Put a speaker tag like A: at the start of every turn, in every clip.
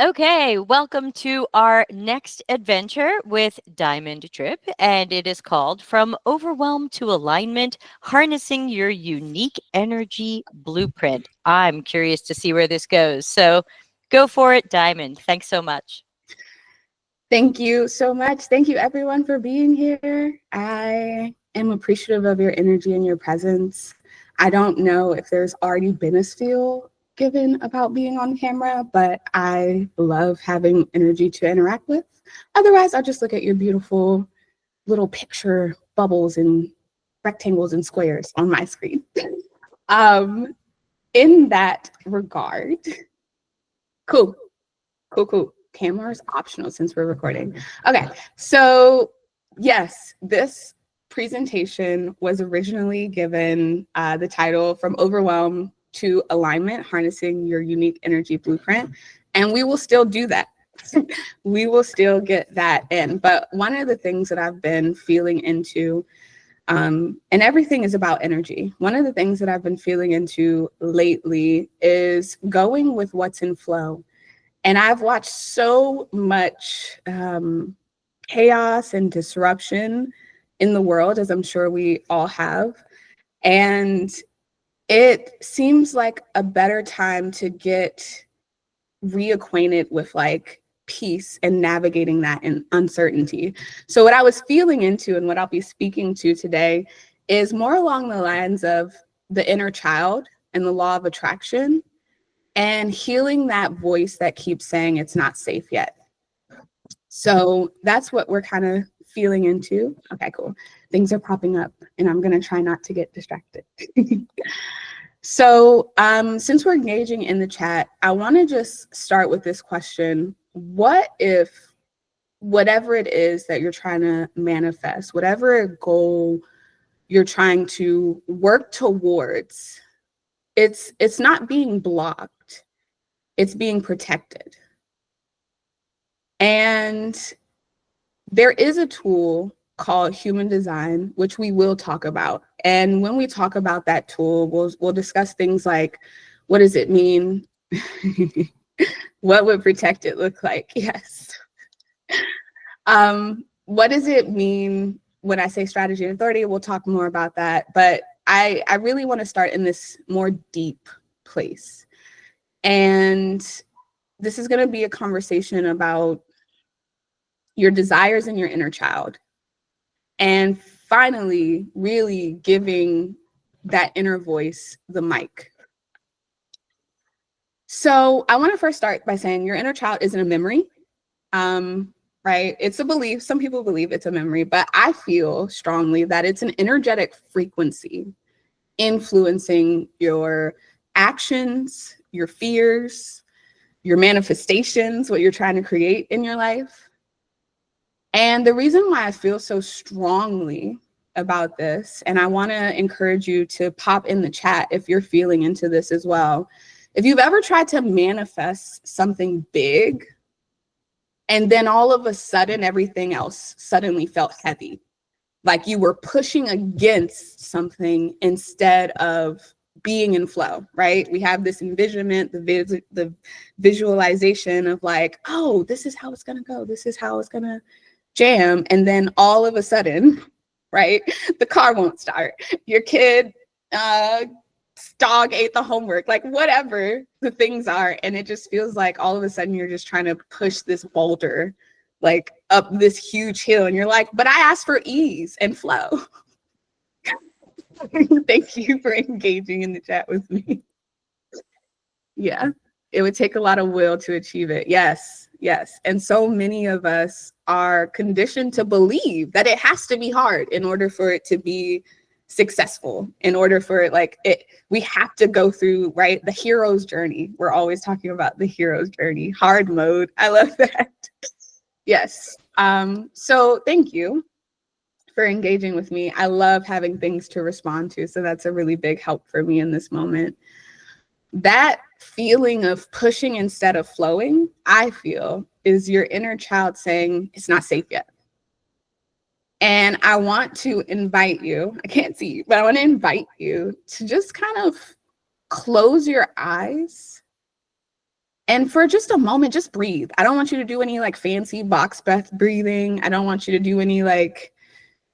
A: Okay, welcome to our next adventure with Diamond Trip, and it is called From Overwhelm to Alignment Harnessing Your Unique Energy Blueprint. I'm curious to see where this goes. So go for it, Diamond. Thanks so much.
B: Thank you so much. Thank you, everyone, for being here. I am appreciative of your energy and your presence. I don't know if there's already been a feel given about being on camera, but I love having energy to interact with. Otherwise, I'll just look at your beautiful little picture bubbles and rectangles and squares on my screen. um, in that regard, cool. Cool. Camera is optional since we're recording. Okay, so yes, this presentation was originally given the title From Overwhelm to Alignment, Harnessing Your Unique Energy Blueprint, and we will still do that. We will still get that in. But one of the things that I've been feeling into, and everything is about energy. One of the things that I've been feeling into lately is going with what's in flow. And I've watched so much chaos and disruption in the world, as I'm sure we all have. And it seems like a better time to get reacquainted with like peace and navigating that in uncertainty. So what I was feeling into and what I'll be speaking to today is more along the lines of the inner child and the law of attraction, and healing that voice that keeps saying it's not safe yet. So that's what we're kind of feeling into. Okay, cool. Things are popping up and I'm going to try not to get distracted. So since we're engaging in the chat, I want to just start with this question. What if whatever it is that you're trying to manifest, whatever goal you're trying to work towards, it's not being blocked, it's being protected. And there is a tool called human design, which we will talk about. And when we talk about that tool, we'll discuss things like, what does it mean? What would protect it look like? Yes. What does it mean when I say strategy and authority? We'll talk more about that. But I really want to start in this more deep place. And this is going to be a conversation about your desires and your inner child. And finally, really giving that inner voice the mic. So I want to first start by saying your inner child isn't a memory, right? It's a belief. Some people believe it's a memory, but I feel strongly that it's an energetic frequency influencing your actions, your fears, your manifestations, what you're trying to create in your life. And the reason why I feel so strongly about this, and I want to encourage you to pop in the chat if you're feeling into this as well. If you've ever tried to manifest something big, and then all of a sudden everything else suddenly felt heavy, like you were pushing against something instead of being in flow, right? We have this envisionment, the visualization of like, oh, this is how it's going to go. This is how it's going to jam. And then all of a sudden, right, the car won't start. Your kid, dog ate the homework, like whatever the things are. And it just feels like all of a sudden you're just trying to push this boulder like up this huge hill. And you're like, but I asked for ease and flow. Thank you for engaging in the chat with me. Yeah, it would take a lot of will to achieve it. Yes. And so many of us are conditioned to believe that it has to be hard in order for it to be successful, in order for it, we have to go through, right? The hero's journey. We're always talking about the hero's journey, hard mode. I love that. Yes. So thank you for engaging with me. I love having things to respond to. So that's a really big help for me in this moment. That feeling of pushing instead of flowing, I feel, is your inner child saying it's not safe yet. And I want to invite you, I can't see you, but I want to invite you to just kind of close your eyes And for just a moment, just breathe. I don't want you to do any like fancy box breath breathing. I don't want you to do any like,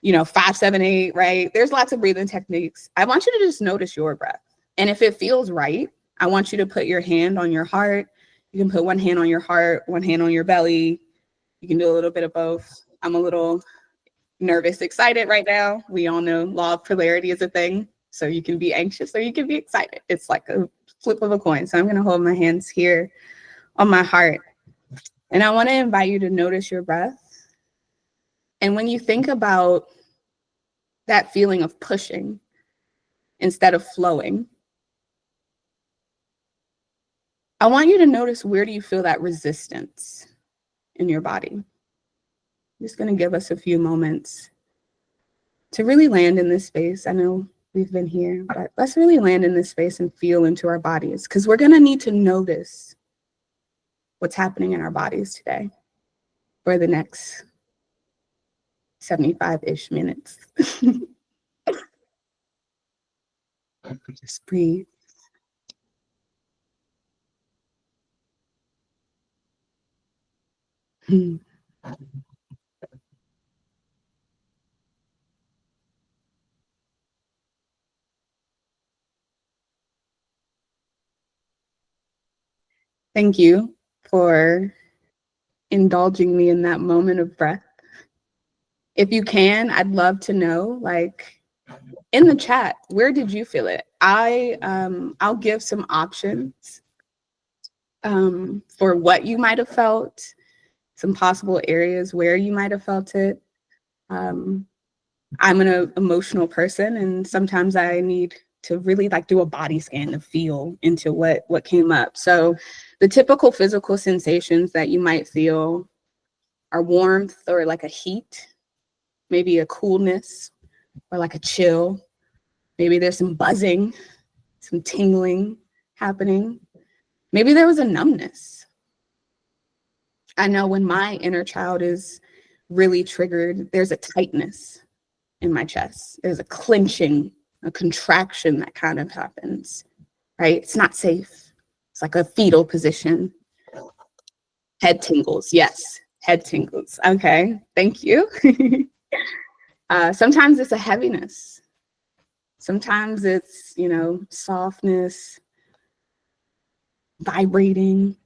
B: 5-7-8, right? There's lots of breathing techniques. I want you to just notice your breath. And if it feels right, I want you to put your hand on your heart. You can put one hand on your heart, one hand on your belly. You can do a little bit of both. I'm a little nervous, excited right now. We all know law of polarity is a thing. So you can be anxious or you can be excited. It's like a flip of a coin. So I'm going to hold my hands here on my heart. And I want to invite you to notice your breath. And when you think about that feeling of pushing instead of flowing, I want you to notice, where do you feel that resistance in your body? I'm just going to give us a few moments to really land in this space. I know we've been here, but let's really land in this space and feel into our bodies, because we're going to need to notice what's happening in our bodies today for the next 75-ish minutes. Just breathe. Thank you for indulging me in that moment of breath. If you can, I'd love to know, like, in the chat, where did you feel it? I'll give some options for what you might have felt, some possible areas where you might have felt it. I'm an emotional person, and sometimes I need to really like do a body scan to feel into what came up. So the typical physical sensations that you might feel are warmth or like a heat, maybe a coolness or like a chill. Maybe there's some buzzing, some tingling happening. Maybe there was a numbness. I know when my inner child is really triggered, there's a tightness in my chest. There's a clenching, a contraction that kind of happens, right? It's not safe. It's like a fetal position. Head tingles, yes, head tingles. Okay, thank you. Sometimes it's a heaviness. Sometimes it's, softness, vibrating.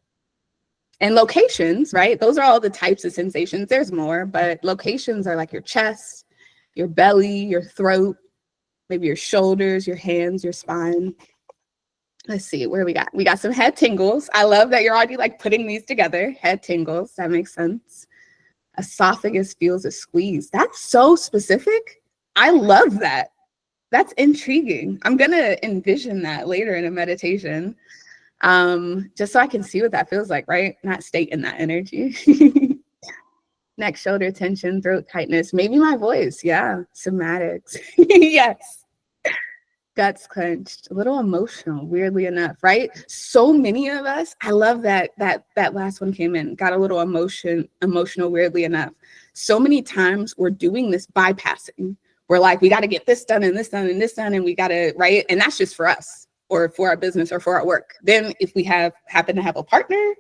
B: And locations, right? Those are all the types of sensations. There's more, but locations are like your chest, your belly, your throat, maybe your shoulders, your hands, your spine. Let's see, where we got? We got some head tingles. I love that you're already like putting these together. Head tingles, that makes sense. Esophagus feels a squeeze. That's so specific. I love that. That's intriguing. I'm gonna envision that later in a meditation. Just so I can see what that feels like, right? Not stay in that energy. Neck, shoulder tension, throat tightness, maybe my voice. Yeah, somatics. Yes. Guts clenched, a little emotional, weirdly enough, right? So many of us, I love that last one came in, got a little emotional, weirdly enough. So many times we're doing this bypassing. We're like, we got to get this done and this done and this done, and we got to, right? And that's just for us, or for our business, or for our work. Then if we happen to have a partner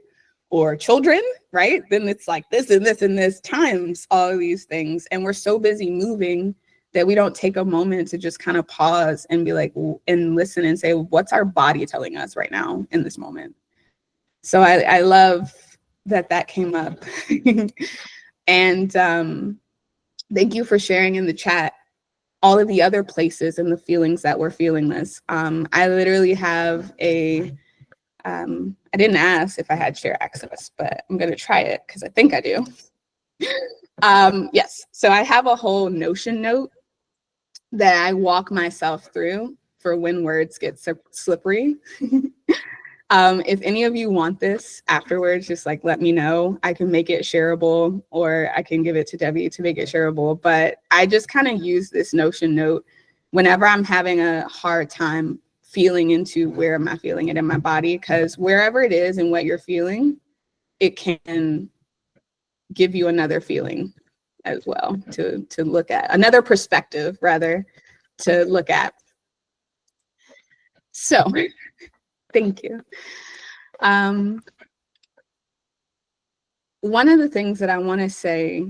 B: or children, right? Then it's like this and this and this times all of these things. And we're so busy moving that we don't take a moment to just kind of pause and be like, and listen and say, what's our body telling us right now in this moment? So I love that came up. And thank you for sharing in the chat all of the other places and the feelings that we're feeling this. I literally have I didn't ask if I had share access, but I'm going to try it because I think I do. Yes, so I have a whole Notion note that I walk myself through for when words get slippery. If any of you want this afterwards, just like let me know. I can make it shareable, or I can give it to Debbie to make it shareable. But I just kind of use this Notion note whenever I'm having a hard time feeling into where am I feeling it in my body, because wherever it is and what you're feeling, it can give you another feeling as well to look at, another perspective rather to look at. So thank you. one of the things that I want to say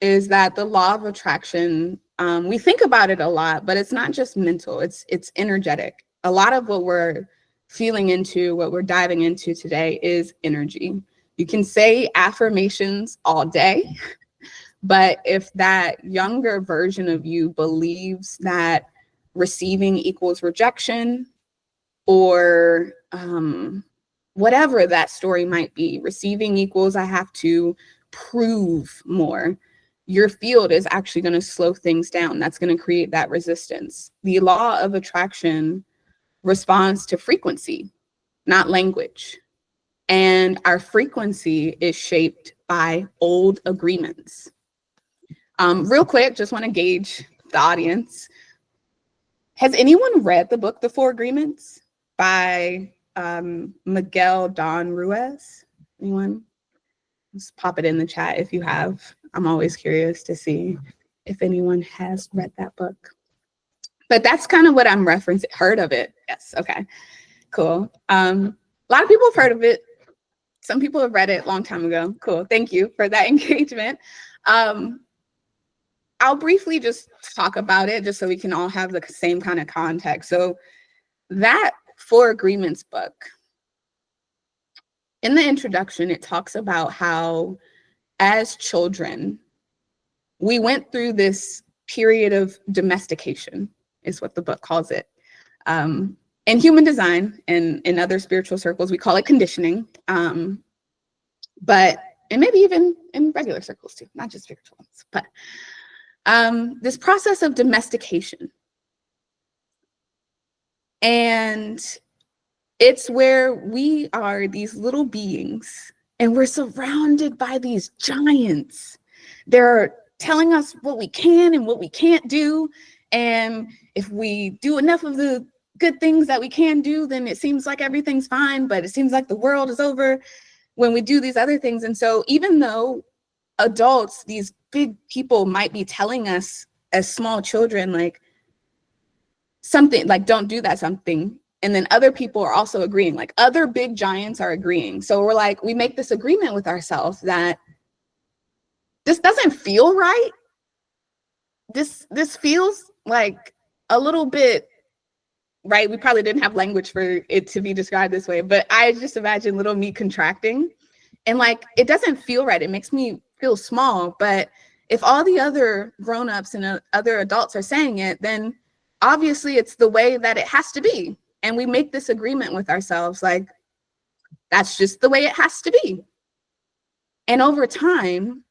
B: is that the law of attraction, we think about it a lot, but it's not just mental, it's energetic. A lot of what we're feeling into, what we're diving into today is energy. You can say affirmations all day, but if that younger version of you believes that receiving equals rejection, or whatever that story might be, receiving equals I have to prove more, your field is actually going to slow things down. That's going to create that resistance. The law of attraction responds to frequency, not language. And our frequency is shaped by old agreements. Real quick, just want to gauge the audience. Has anyone read the book, The Four Agreements, by Miguel Don Ruiz? Anyone? Just pop it in the chat if you have. I'm always curious to see if anyone has read that book. But that's kind of what I'm referencing. Heard of it? Yes. Okay. Cool. A lot of people have heard of it. Some people have read it a long time ago. Cool. Thank you for that engagement. I'll briefly just talk about it just so we can all have the same kind of context. So that Four Agreements book, in the introduction, it talks about how as children, we went through this period of domestication, is what the book calls it. In human design and in other spiritual circles, we call it conditioning. But, and maybe even in regular circles too, not just spiritual ones, but this process of domestication. And it's where we are these little beings and we're surrounded by these giants. They're telling us what we can and what we can't do. And if we do enough of the good things that we can do, then it seems like everything's fine, but it seems like the world is over when we do these other things. And so even though adults, these big people, might be telling us as small children, like something like, don't do that something. And then other people are also agreeing, like other big giants are agreeing. So we're like, we make this agreement with ourselves that this doesn't feel right. This feels like a little bit, right? We probably didn't have language for it to be described this way, but I just imagine little me contracting and like, it doesn't feel right. It makes me feel small. But if all the other grownups and other adults are saying it, then obviously it's the way that it has to be. And we make this agreement with ourselves, like, that's just the way it has to be. And over time,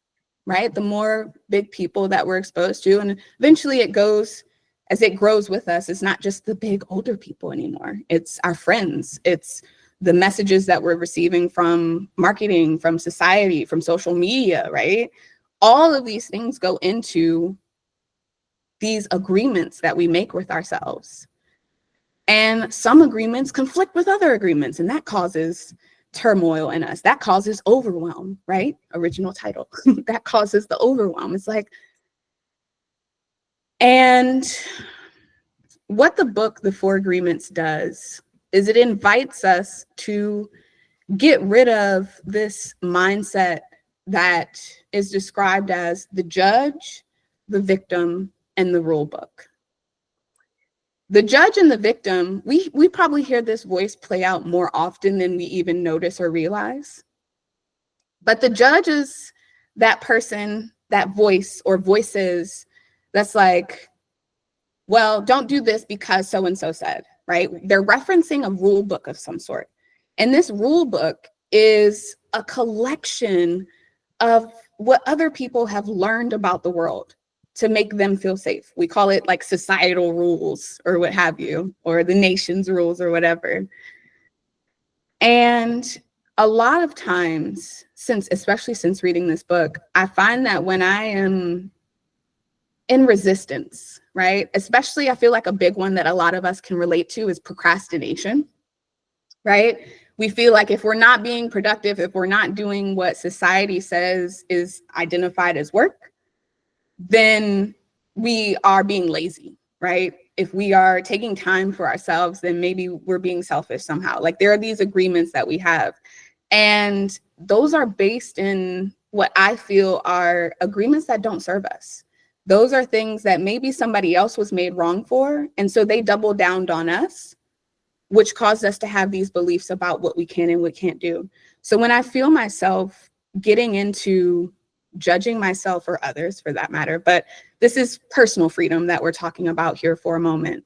B: right, the more big people that we're exposed to, and eventually it goes, as it grows with us, it's not just the big older people anymore. It's our friends. It's the messages that we're receiving from marketing, from society, from social media, right? All of these things go into these agreements that we make with ourselves. And some agreements conflict with other agreements, and that causes turmoil in us. That causes overwhelm, right? Original title. That causes the overwhelm. It's like, and what the book, The Four Agreements, does is it invites us to get rid of this mindset that is described as the judge, the victim, and the rule book. The judge and the victim, we probably hear this voice play out more often than we even notice or realize. But the judge is that person, that voice or voices that's like, well, don't do this because so-and-so said, right? They're referencing a rule book of some sort. And this rule book is a collection of what other people have learned about the world to make them feel safe. We call it like societal rules or what have you, or the nation's rules or whatever. And a lot of times, especially since reading this book, I find that when I am in resistance, right? Especially I feel like a big one that a lot of us can relate to is procrastination, right? We feel like if we're not being productive, if we're not doing what society says is identified as work, then we are being lazy, right? If we are taking time for ourselves, then maybe we're being selfish somehow. Like there are these agreements that we have. And those are based in what I feel are agreements that don't serve us. Those are things that maybe somebody else was made wrong for. And so they double down on us, which caused us to have these beliefs about what we can and what can't do. So when I feel myself getting into judging myself or others for that matter, but this is personal freedom that we're talking about here for a moment.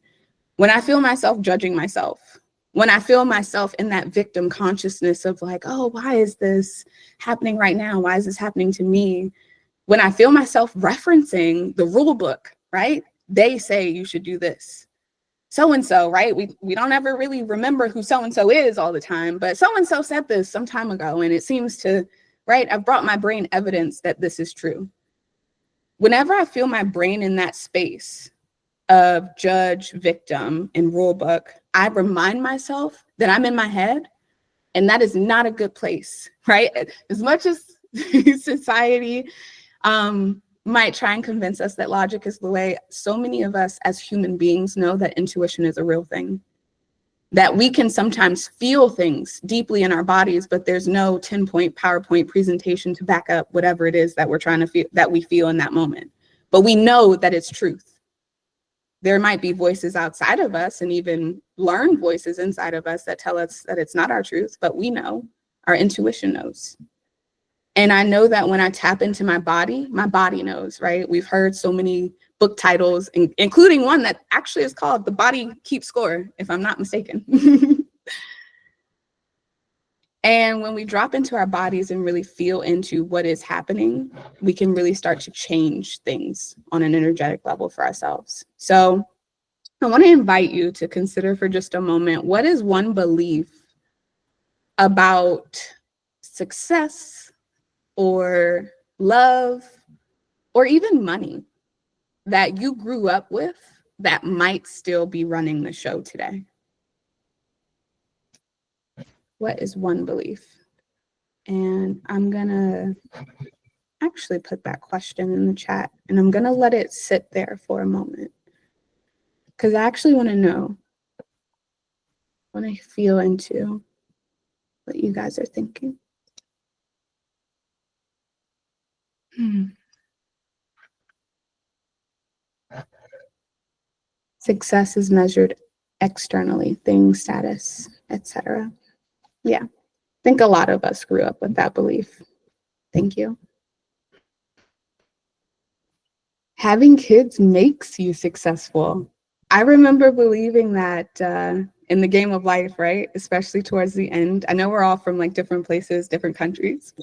B: When I feel myself judging myself, when I feel myself in that victim consciousness of like, oh, why is this happening right now? Why is this happening to me? When I feel myself referencing the rule book, right? They say you should do this. So-and-so, right? We don't ever really remember who so-and-so is all the time, but so-and-so said this some time ago, and it seems to, right? I've brought my brain evidence that this is true. Whenever I feel my brain in that space of judge, victim, and rule book, I remind myself that I'm in my head, and that is not a good place, right? As much as society might try and convince us that logic is the way, so many of us as human beings know that intuition is a real thing, that we can sometimes feel things deeply in our bodies, but there's no 10-point PowerPoint presentation to back up whatever it is that we're trying to feel, that we feel in that moment. But we know that it's truth. There might be voices outside of us and even learned voices inside of us that tell us that it's not our truth, but we know, our intuition knows. And I know that when I tap into my body knows, right? We've heard so many book titles, including one that actually is called The Body Keeps Score, if I'm not mistaken. And when we drop into our bodies and really feel into what is happening, we can really start to change things on an energetic level for ourselves. So I want to invite you to consider for just a moment, what is one belief about success or love or even money that you grew up with that might still be running the show today? What is one belief? And I'm gonna actually put that question in the chat, and I'm gonna let it sit there for a moment, because I actually want to know, I want to feel into what you guys are thinking. Success is measured externally, things, status, etc. Yeah, I think a lot of us grew up with that belief. Thank you. Having kids makes you successful. I remember believing that in the game of life, right? Especially towards the end. I know we're all from like different places, different countries.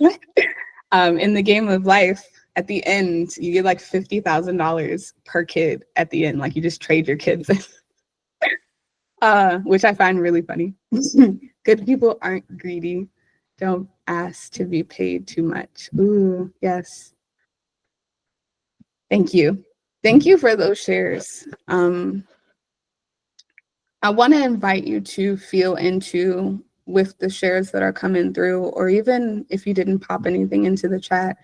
B: In the game of life, at the end, you get like $50,000 per kid at the end. Like you just trade your kids, which I find really funny. Good people aren't greedy. Don't ask to be paid too much. Ooh, yes. Thank you. Thank you for those shares. I want to invite you to feel into, with the shares that are coming through, or even if you didn't pop anything into the chat,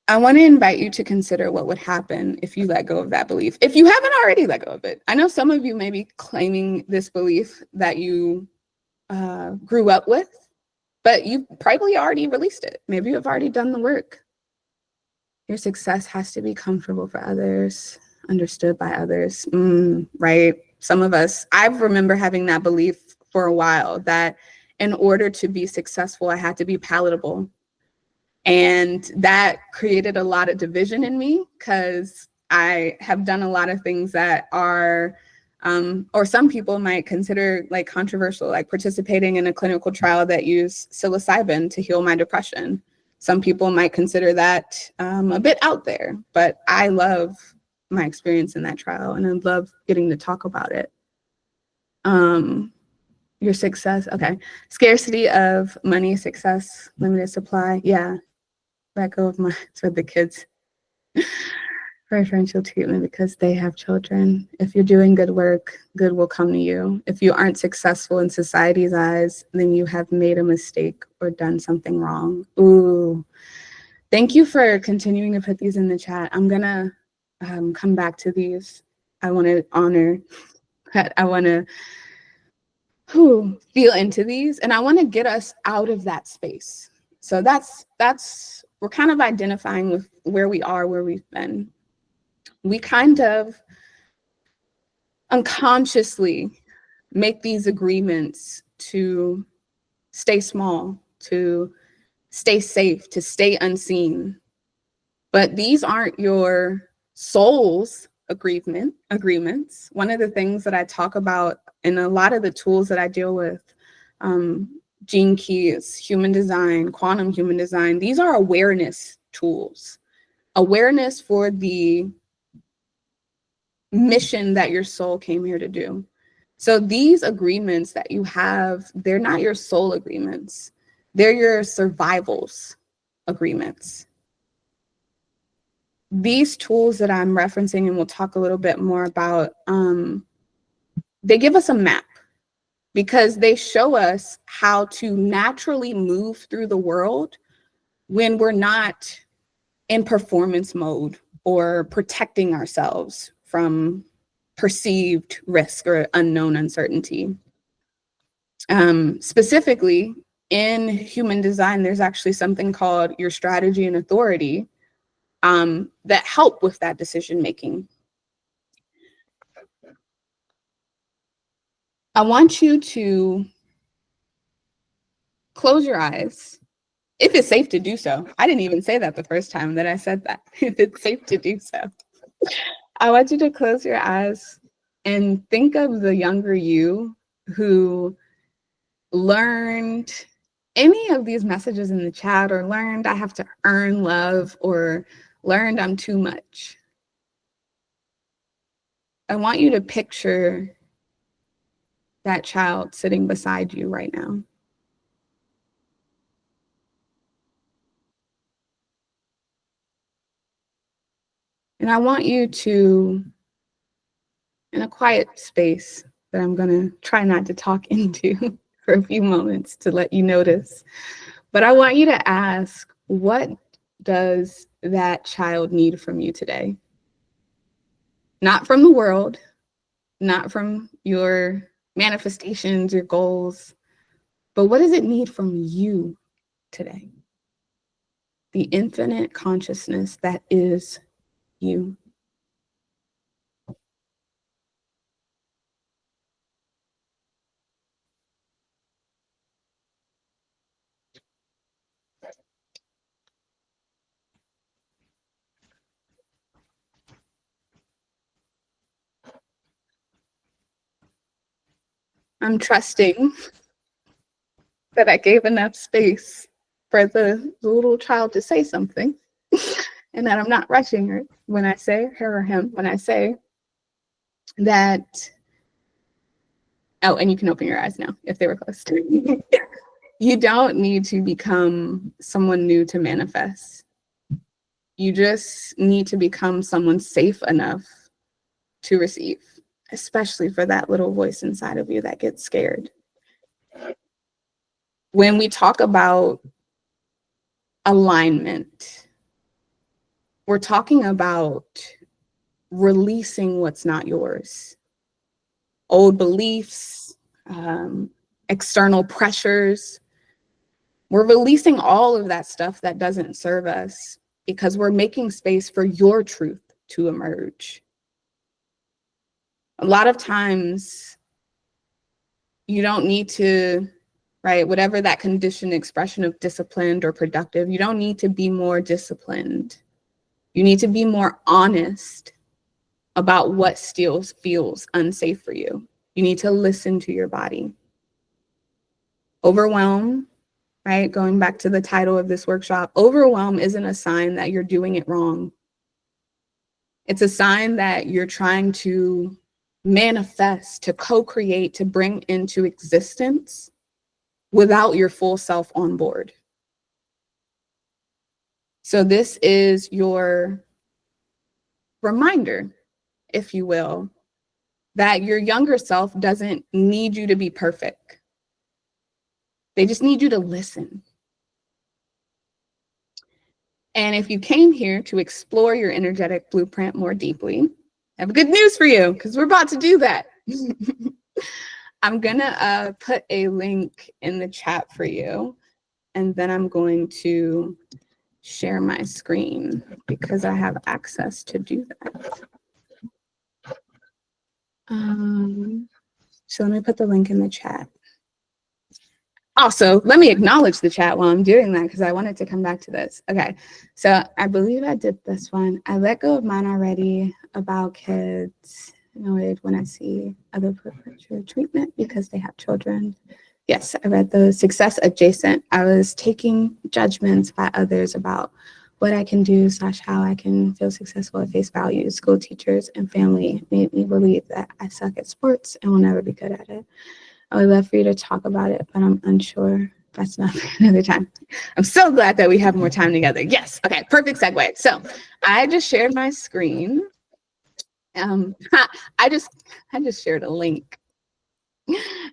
B: I want to invite you to consider what would happen if you let go of that belief. If you haven't already let go of it. I know some of you may be claiming this belief that you grew up with, but you probably already released it. Maybe you've already done the work. Your success has to be comfortable for others, understood by others, right? Some of us, I remember having that belief for a while that in order to be successful, I had to be palatable. And that created a lot of division in me because I have done a lot of things that are, or some people might consider like controversial, like participating in a clinical trial that used psilocybin to heal my depression. Some people might consider that a bit out there, but I love my experience in that trial and I love getting to talk about it. Your success, okay. Scarcity of money, success, limited supply, yeah. Let go of my for the kids. Preferential treatment because they have children. If you're doing good work, good will come to you. If you aren't successful in society's eyes, then you have made a mistake or done something wrong. Ooh. Thank you for continuing to put these in the chat. I'm gonna come back to these. I want to honor that. I want to feel into these, and I want to get us out of that space. So that's we're kind of identifying with where we are, where we've been. We kind of unconsciously make these agreements to stay small, to stay safe, to stay unseen. But these aren't your soul's agreements. One of the things that I talk about in a lot of the tools that I deal with, Gene Keys, human design, quantum human design, these are awareness tools. Awareness for the mission that your soul came here to do. So these agreements that you have, they're not your soul agreements. They're your survival's agreements. These tools that I'm referencing, and we'll talk a little bit more about, they give us a map because they show us how to naturally move through the world when we're not in performance mode or protecting ourselves from perceived risk or unknown uncertainty. Specifically, in human design, there's actually something called your strategy and authority that help with that decision making. I want you to close your eyes, if it's safe to do so. I didn't even say that the first time that I said that. If it's safe to do so. I want you to close your eyes and think of the younger you who learned any of these messages in the chat, or learned I have to earn love, or learned I'm too much. I want you to picture that child sitting beside you right now. And I want you to, in a quiet space that I'm going to try not to talk into for a few moments to let you notice, but I want you to ask, what does that child need from you today? Not from the world, not from your manifestations, your goals, but what does it need from you today? The infinite consciousness that is you. I'm trusting that I gave enough space for the little child to say something, and that I'm not rushing her when I say, her or him, when I say that, oh, and you can open your eyes now if they were closed. You don't need to become someone new to manifest. You just need to become someone safe enough to receive, especially for that little voice inside of you that gets scared. When we talk about alignment, we're talking about releasing what's not yours. Old beliefs, external pressures. We're releasing all of that stuff that doesn't serve us because we're making space for your truth to emerge. A lot of times, you don't need to, right, whatever that conditioned expression of disciplined or productive, you don't need to be more disciplined. You need to be more honest about what still feels unsafe for you. You need to listen to your body. Overwhelm, right? Going back to the title of this workshop, overwhelm isn't a sign that you're doing it wrong. It's a sign that you're trying to manifest, to co-create, to bring into existence without your full self on board. So this is your reminder, if you will, that your younger self doesn't need you to be perfect. They just need you to listen. And if you came here to explore your energetic blueprint more deeply, I have good news for you, because we're about to do that. I'm gonna put a link in the chat for you, and then I'm going to share my screen because I have access to do that. So let me put the link in the chat. Also, let me acknowledge the chat while I'm doing that because I wanted to come back to this. Okay, so I believe I did this one. I let go of mine already about kids annoyed when I see other preferential treatment because they have children. Yes, I read those. Success adjacent. I was taking judgments by others about what I can do / how I can feel successful at face value. School teachers and family made me believe that I suck at sports and will never be good at it. I would love for you to talk about it, but I'm unsure. That's not for another time. I'm so glad that we have more time together. Yes. Okay. Perfect segue. So I just shared my screen. I just shared a link,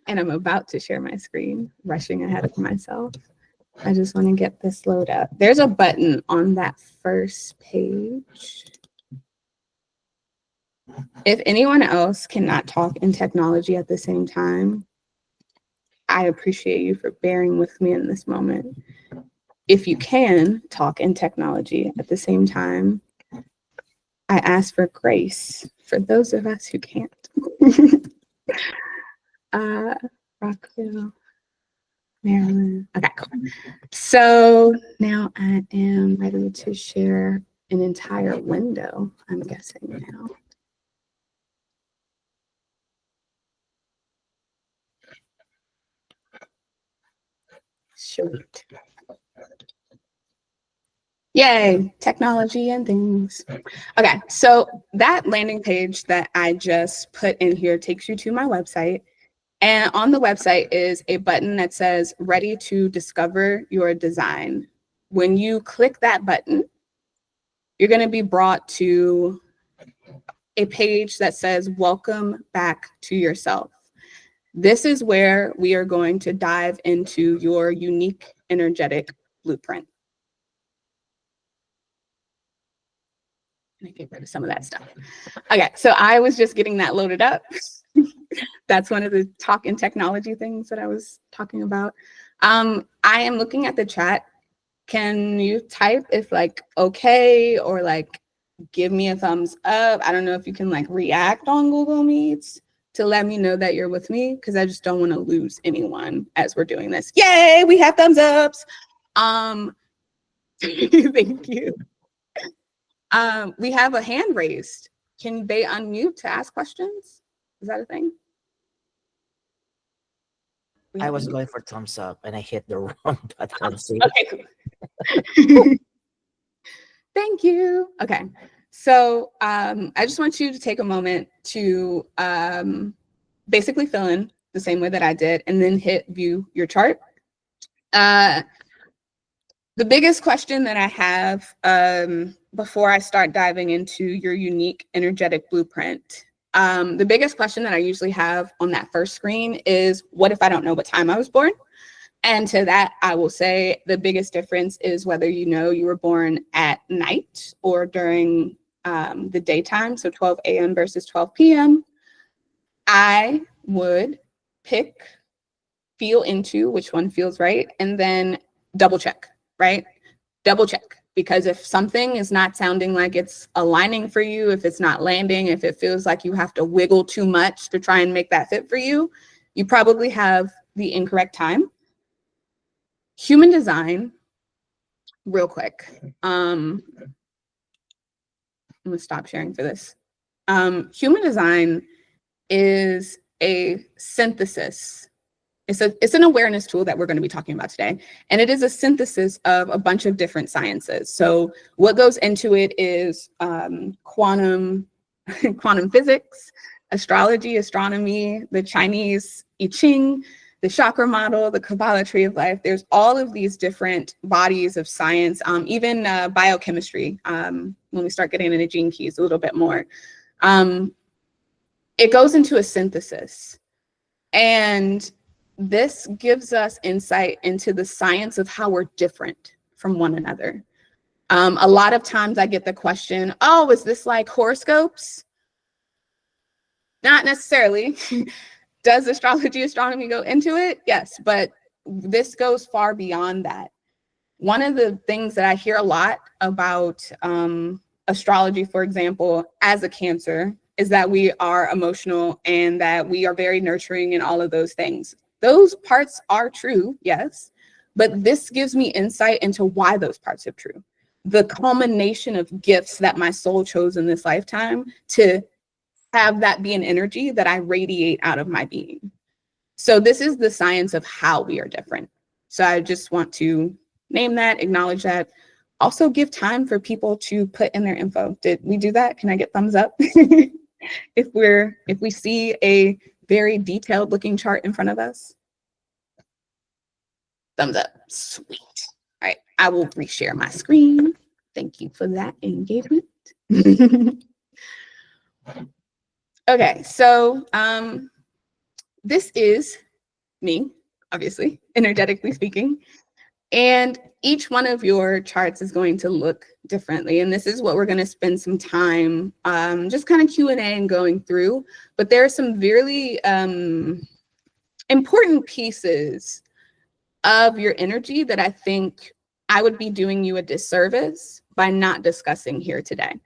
B: and I'm about to share my screen, rushing ahead of myself. I just want to get this load up. There's a button on that first page. If anyone else cannot talk in technology at the same time, I appreciate you for bearing with me in this moment. If you can talk in technology at the same time, I ask for grace for those of us who can't. Rockville, Maryland. Okay, cool. So now I am ready to share an entire window, I'm guessing now. Sweet. Yay, technology and things. Okay, so that landing page that I just put in here takes you to my website. And on the website is a button that says ready to discover your design. When you click that button, you're going to be brought to a page that says welcome back to yourself. This is where we are going to dive into your unique energetic blueprint. Let me get rid of some of that stuff. Okay, so I was just getting that loaded up. That's one of the talk and technology things that I was talking about. I am looking at the chat. Can you type if like okay or like give me a thumbs up? I don't know if you can like react on Google Meets to let me know that you're with me because I just don't want to lose anyone as we're doing this. Yay, we have thumbs ups. Thank you. We have a hand raised. Can they unmute to ask questions? Is that a thing?
C: I was going for thumbs up and I hit the wrong button. See?
B: Okay, cool. Thank you. Okay, so I just want you to take a moment to basically fill in the same way that I did and then hit view your chart. The biggest question that I have before I start diving into your unique energetic blueprint, the biggest question that I usually have on that first screen is, what if I don't know what time I was born? And to that, I will say the biggest difference is whether you know you were born at night or during the daytime, so 12 a.m. versus 12 p.m. I would feel into which one feels right, and then double check, right? Double check, because if something is not sounding like it's aligning for you, if it's not landing, if it feels like you have to wiggle too much to try and make that fit for you, you probably have the incorrect time. Human design, real quick. I'm gonna stop sharing for this. Human design is a synthesis. It's an awareness tool that we're going to be talking about today. And it is a synthesis of a bunch of different sciences. So what goes into it is quantum physics, astrology, astronomy, the Chinese I Ching, the chakra model, the Kabbalah tree of life. There's all of these different bodies of science, even biochemistry, when we start getting into gene keys a little bit more. It goes into a synthesis. And this gives us insight into the science of how we're different from one another. A lot of times I get the question, oh, is this like horoscopes? Not necessarily. Does astrology, astronomy go into it? Yes, but this goes far beyond that. One of the things that I hear a lot about astrology, for example, as a Cancer, is that we are emotional and that we are very nurturing and all of those things. Those parts are true, yes, but this gives me insight into why those parts are true. The culmination of gifts that my soul chose in this lifetime to have that be an energy that I radiate out of my being. So this is the science of how we are different. So I just want to name that, acknowledge that. Also give time for people to put in their info. Did we do that? Can I get thumbs up? if we see a very detailed looking chart in front of us? Thumbs up. Sweet. All right, I will reshare my screen. Thank you for that engagement. Okay, so this is me, obviously, energetically speaking. And each one of your charts is going to look differently. And this is what we're going to spend some time just kind of Q&A and going through. But there are some really important pieces of your energy that I think I would be doing you a disservice by not discussing here today.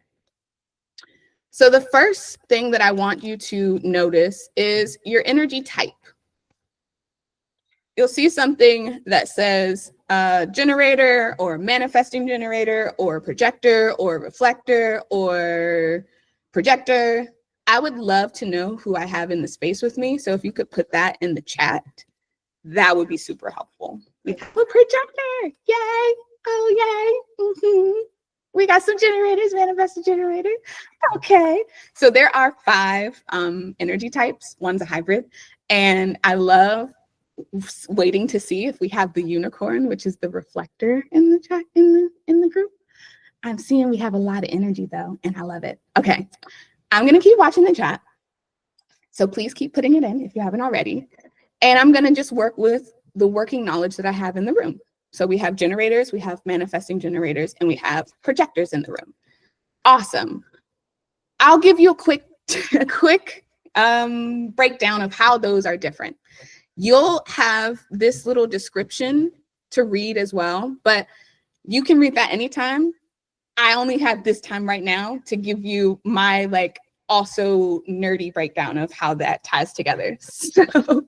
B: So the first thing that I want you to notice is your energy type. You'll see something that says generator or manifesting generator or projector or reflector or projector. I would love to know who I have in the space with me. So if you could put that in the chat, that would be super helpful. We have a projector. Yay. Oh, yay. We got some generators, manifesting generators. Okay. So there are 5 energy types. One's a hybrid. And I love waiting to see if we have the unicorn, which is the reflector in the chat, in the group. I'm seeing we have a lot of energy though, and I love it. Okay. I'm going to keep watching the chat. So please keep putting it in if you haven't already. And I'm going to just work with the working knowledge that I have in the room. So we have generators, we have manifesting generators, and we have projectors in the room. Awesome. I'll give you a quick breakdown of how those are different. You'll have this little description to read as well, but you can read that anytime. I only have this time right now to give you my also nerdy breakdown of how that ties together. So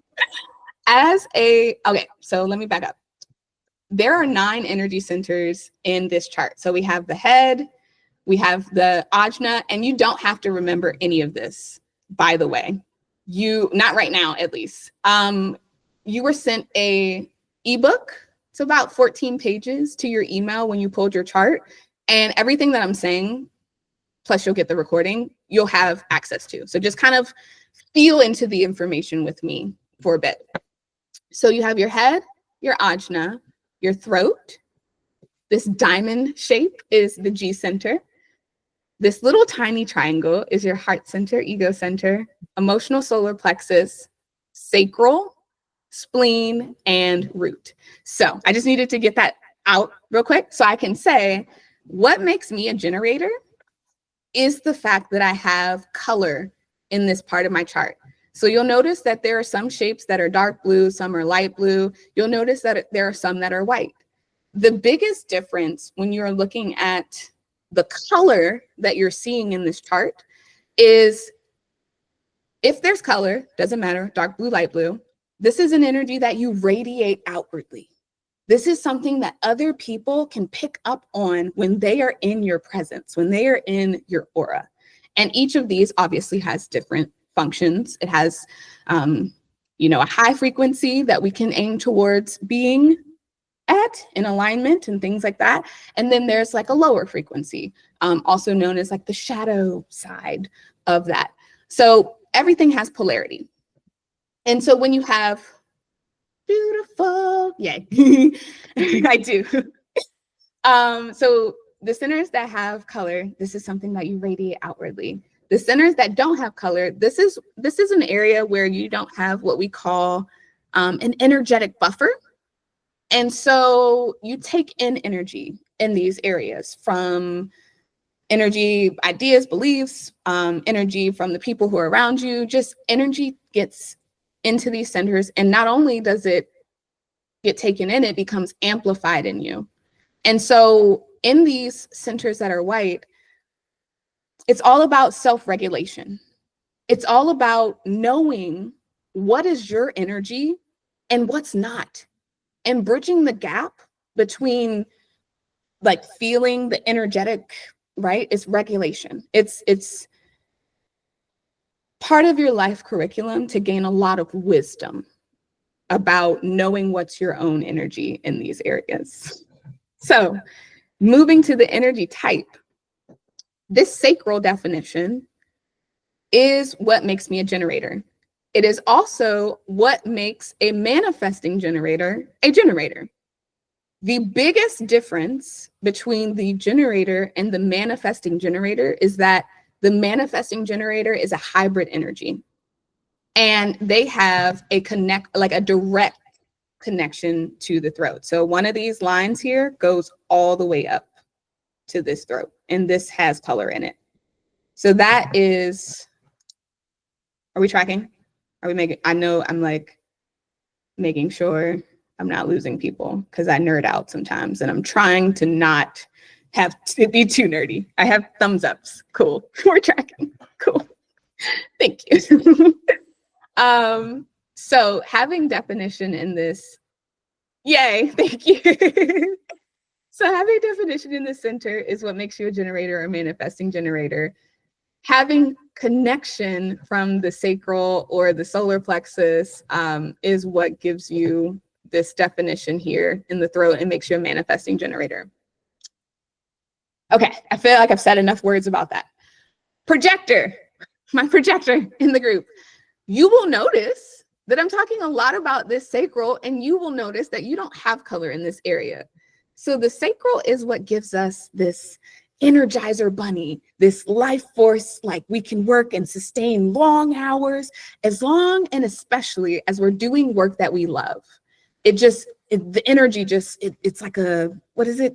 B: okay, so let me back up. There are 9 energy centers in this chart. So we have the head, we have the ajna, and you don't have to remember any of this, by the way. Not right now, at least. You were sent a ebook. It's about 14 pages to your email when you pulled your chart. And everything that I'm saying, plus you'll get the recording, you'll have access to. So just kind of feel into the information with me for a bit. So you have your head, your ajna, your throat. This diamond shape is the G center. This little tiny triangle is your heart center, ego center, emotional solar plexus, sacral, spleen, and root. So I just needed to get that out real quick so I can say what makes me a generator is the fact that I have color in this part of my chart. So you'll notice that there are some shapes that are dark blue, some are light blue. You'll notice that there are some that are white. The biggest difference when you're looking at the color that you're seeing in this chart is if there's color, doesn't matter, dark blue, light blue, this is an energy that you radiate outwardly. This is something that other people can pick up on when they are in your presence, when they are in your aura. And each of these obviously has different functions. It has, a high frequency that we can aim towards being at in alignment and things like that. And then there's like a lower frequency, also known as like the shadow side of that. So everything has polarity. And so when you have beautiful, yay, I do. So the centers that have color, this is something that you radiate outwardly. The centers that don't have color, this is an area where you don't have what we call an energetic buffer. And so you take in energy in these areas from energy, ideas, beliefs, energy from the people who are around you, just energy gets into these centers. And not only does it get taken in, it becomes amplified in you. And so in these centers that are white, it's all about self-regulation. It's all about knowing what is your energy and what's not, and bridging the gap between like feeling the energetic, right? It's regulation. It's part of your life curriculum to gain a lot of wisdom about knowing what's your own energy in these areas. So moving to the energy type, this sacral definition is what makes me a generator. It is also what makes a manifesting generator a generator. The biggest difference between the generator and the manifesting generator is that the manifesting generator is a hybrid energy, and they have a direct connection to the throat. So one of these lines here goes all the way up to this throat, and this has color in it. So that is, are we tracking? Are we making, I know I'm like making sure I'm not losing people because I nerd out sometimes, and I'm trying to not have to be too nerdy. I have thumbs ups. Cool. We're tracking. Cool. Thank you. So having definition in this, yay, thank you. So having definition in the center is what makes you a generator or manifesting generator. Having connection from the sacral or the solar plexus is what gives you this definition here in the throat and makes you a manifesting generator. Okay, I feel like I've said enough words about that. Projector, my projector in the group. You will notice that I'm talking a lot about this sacral, and you will notice that you don't have color in this area. So the sacral is what gives us this energizer bunny, this life force, like we can work and sustain long hours, as long and especially as we're doing work that we love. The energy it's like a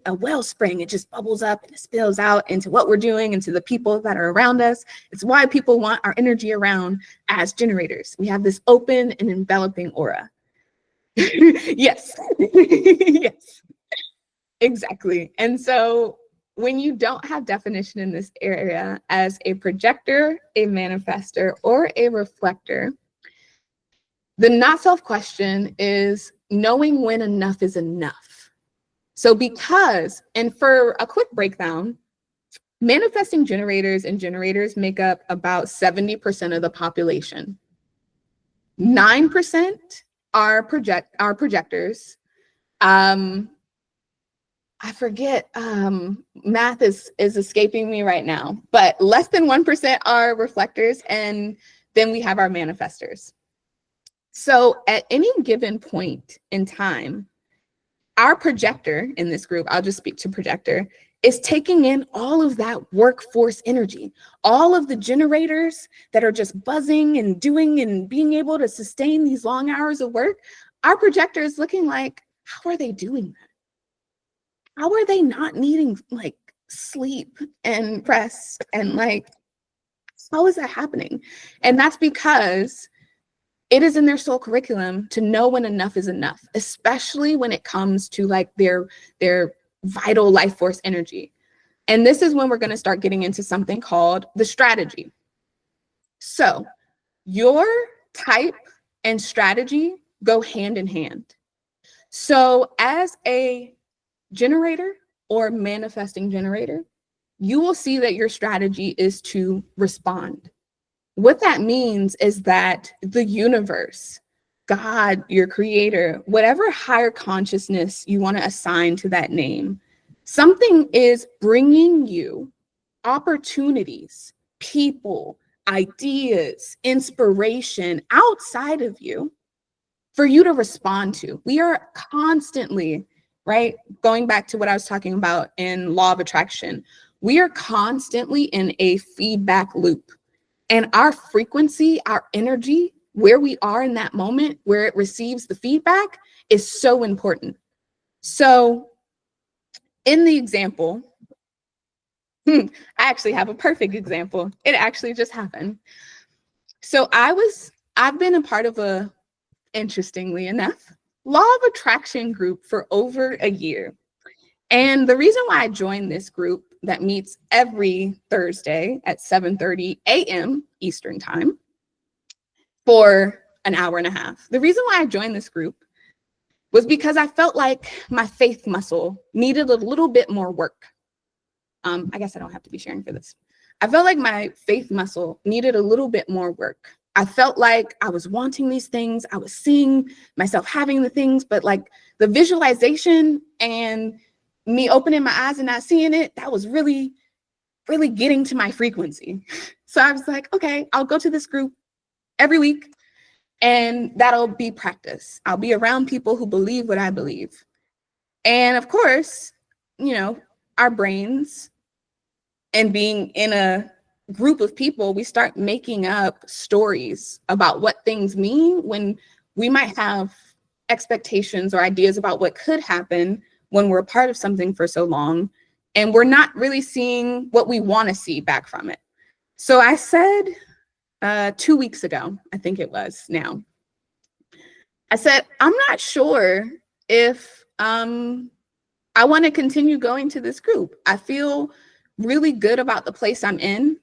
B: wellspring. It just bubbles up and it spills out into what we're doing, into the people that are around us. It's why people want our energy around as generators. We have this open and enveloping aura. Yes, yes, exactly. And so when you don't have definition in this area as a projector, a manifester, or a reflector, the not self question is knowing when enough is enough. So and for a quick breakdown, manifesting generators and generators make up about 70% of the population. 9% are projectors. I forget, math is escaping me right now, but less than 1% are reflectors, and then we have our manifestors. So at any given point in time, our projector in this group, I'll just speak to projector, is taking in all of that workforce energy, all of the generators that are just buzzing and doing and being able to sustain these long hours of work. Our projector is looking like, how are they doing that? How are they not needing like sleep and rest? And like, how is that happening? And that's because it is in their soul curriculum to know when enough is enough, especially when it comes to like their vital life force energy. And this is when we're going to start getting into something called the strategy. So your type and strategy go hand in hand. So as a generator or manifesting generator, you will see that your strategy is to respond. What that means is that the universe, God, your creator, whatever higher consciousness you want to assign to that name, something is bringing you opportunities, people, ideas, inspiration outside of you for you to respond to. We are constantly, right? Going back to what I was talking about in law of attraction, we are constantly in a feedback loop. And our frequency, our energy, where we are in that moment, where it receives the feedback is so important. So in the example, I actually have a perfect example. It actually just happened. So I've been a part of a interestingly enough, law of attraction group for over a year. And the reason why I joined this group that meets every Thursday at 7:30 a.m. Eastern time for an hour and a half, the reason why I joined this group was because I felt like my faith muscle needed a little bit more work. I guess I don't have to be sharing for this. I felt like my faith muscle needed a little bit more work. I felt like I was wanting these things. I was seeing myself having the things, but like the visualization and me opening my eyes and not seeing it, that was really, really getting to my frequency. So I was like, okay, I'll go to this group every week and that'll be practice. I'll be around people who believe what I believe. And of course, you know, our brains and being in a group of people, we start making up stories about what things mean when we might have expectations or ideas about what could happen when we're a part of something for so long, and we're not really seeing what we want to see back from it. So I said 2 weeks ago, I think it was now, I said, I'm not sure if I want to continue going to this group. I feel really good about the place I'm in.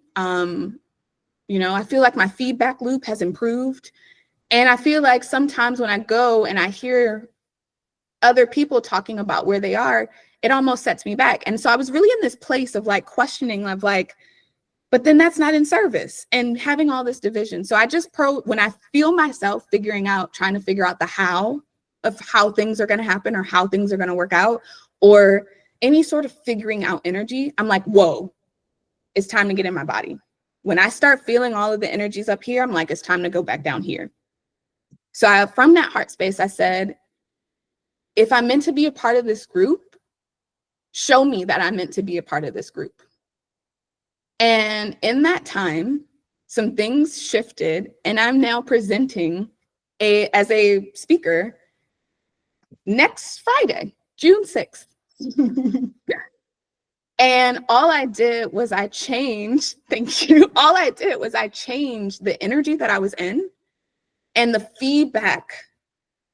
B: You know, I feel like my feedback loop has improved. And I feel like sometimes when I go and I hear other people talking about where they are, it almost sets me back. And so I was really in this place of like questioning of like, but then that's not in service and having all this division. So I just when I feel myself figuring out, trying to figure out the how of how things are going to happen or how things are going to work out, or any sort of figuring out energy, I'm like, whoa, it's time to get in my body. When I start feeling all of the energies up here, I'm like, it's time to go back down here. So from that heart space, I said, if I'm meant to be a part of this group, show me that I'm meant to be a part of this group. And in that time, some things shifted, and I'm now presenting as a speaker next Friday, June 6th. And all I did was I changed, thank you. All I did was I changed the energy that I was in and the feedback,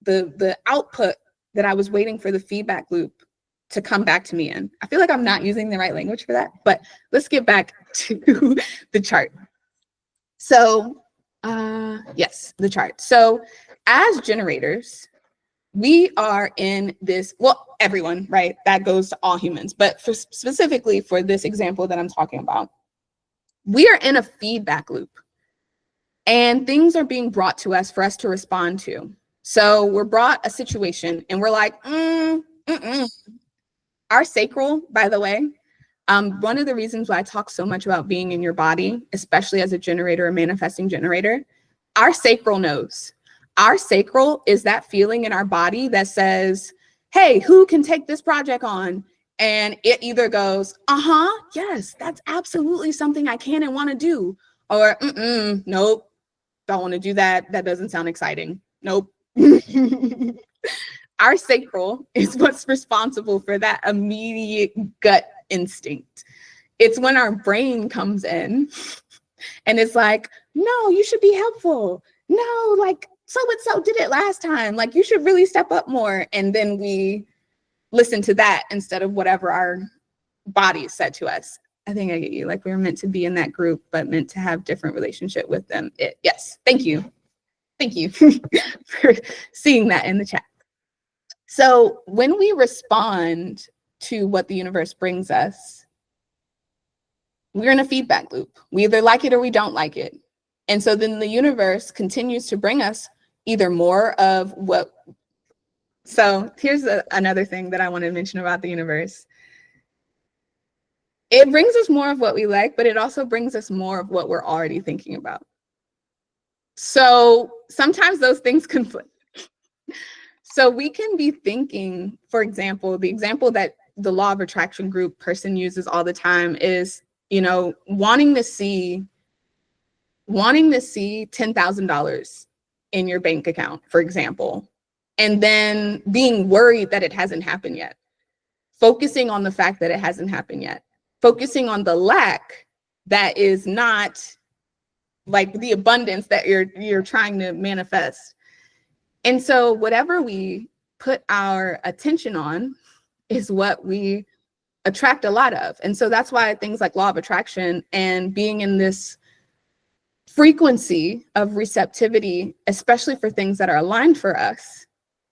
B: the output that I was waiting for the feedback loop to come back to me in. I feel like I'm not using the right language for that, but let's get back to the chart. So, yes, the chart. So as generators, we are in this, well, everyone, right? That goes to all humans, but specifically for this example that I'm talking about, we are in a feedback loop and things are being brought to us for us to respond to. So we're brought a situation and we're like, Our sacral, by the way, one of the reasons why I talk so much about being in your body, especially as a generator, a manifesting generator, our sacral knows. Our sacral is that feeling in our body that says, hey, who can take this project on? And it either goes, yes, that's absolutely something I can and want to do. Or, nope, don't want to do that. That doesn't sound exciting. Nope. Our sacral is what's responsible for that immediate gut instinct. It's when our brain comes in and it's like, no, you should be helpful. No, like, so-and-so did it last time. Like, you should really step up more. And then we listen to that instead of whatever our body said to us. I think I get you. Like, we were meant to be in that group, but meant to have different relationship with them. Yes, thank you. Thank you for seeing that in the chat. So when we respond to what the universe brings us, we're in a feedback loop. We either like it or we don't like it. And so then the universe continues to bring us either more of what. So here's another thing that I want to mention about the universe. It brings us more of what we like, but it also brings us more of what we're already thinking about. So sometimes those things conflict. So we can be thinking, for example, the example that the law of attraction group person uses all the time is, wanting to see $10,000 in your bank account, for example, and then being worried that it hasn't happened yet, focusing on the fact that it hasn't happened yet, focusing on the lack that is not like the abundance that you're trying to manifest. And so whatever we put our attention on is what we attract a lot of. And so that's why things like law of attraction and being in this frequency of receptivity, especially for things that are aligned for us,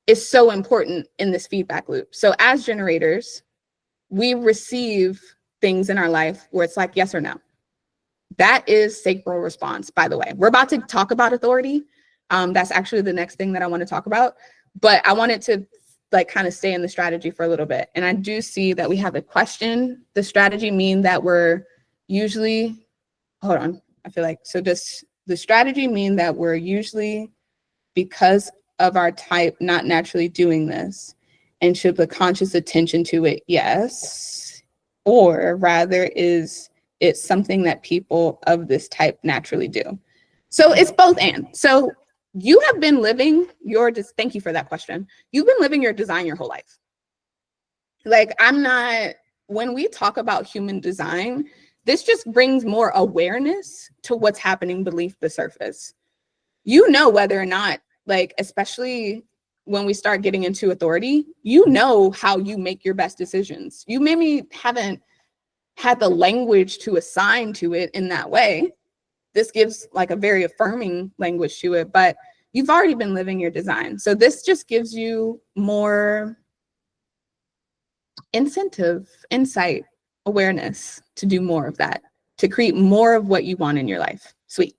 B: is so important in this feedback loop. So as generators, we receive things in our life where it's like yes or no. That is sacral response, by the way. We're about to talk about authority. That's actually the next thing that I want to talk about. But I wanted to like kind of stay in the strategy for a little bit. And I do see that we have a question. The strategy mean that we're usually, hold on, I feel like, so does the strategy mean that we're usually, because of our type, not naturally doing this and should put conscious attention to it? Yes. Or rather, is it something that people of this type naturally do? So it's both and. So you have been living your, thank you for that question. You've been living your design your whole life. Like when we talk about human design, this just brings more awareness to what's happening beneath the surface. You know whether or not, like, especially when we start getting into authority, you know how you make your best decisions. You maybe haven't had the language to assign to it in that way. This gives like a very affirming language to it, but you've already been living your design. So this just gives you more incentive, insight, awareness to do more of that, to create more of what you want in your life. Sweet.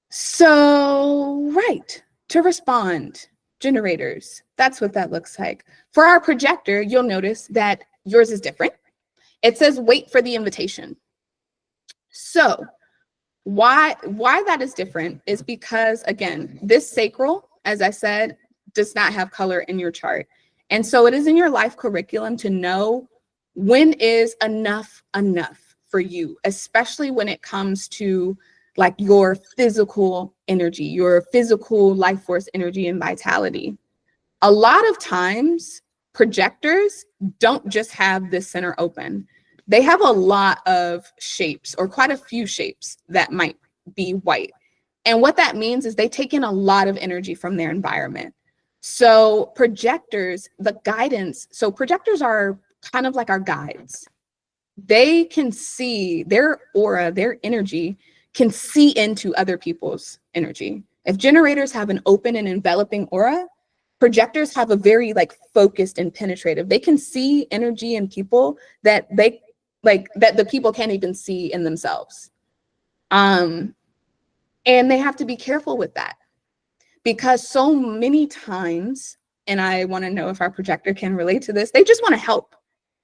B: So, right, to respond, generators, that's what that looks like. For our projector, you'll notice that yours is different. It says wait for the invitation. So why that is different is because, again, this sacral, as I said, does not have color in your chart. And so it is in your life curriculum to know when is enough for you, especially when it comes to like your physical energy, your physical life force energy and vitality. A lot of times projectors don't just have this center open. They have a lot of shapes, or quite a few shapes that might be white. And what that means is they take in a lot of energy from their environment. So projectors, the guidance, so projectors are kind of like our guides. They can see their aura, their energy can see into other people's energy. If generators have an open and enveloping aura, projectors have a very like focused and penetrative. They can see energy in people that they like that the people can't even see in themselves. And they have to be careful with that, because so many times, and I want to know if our projector can relate to this, they just want to help.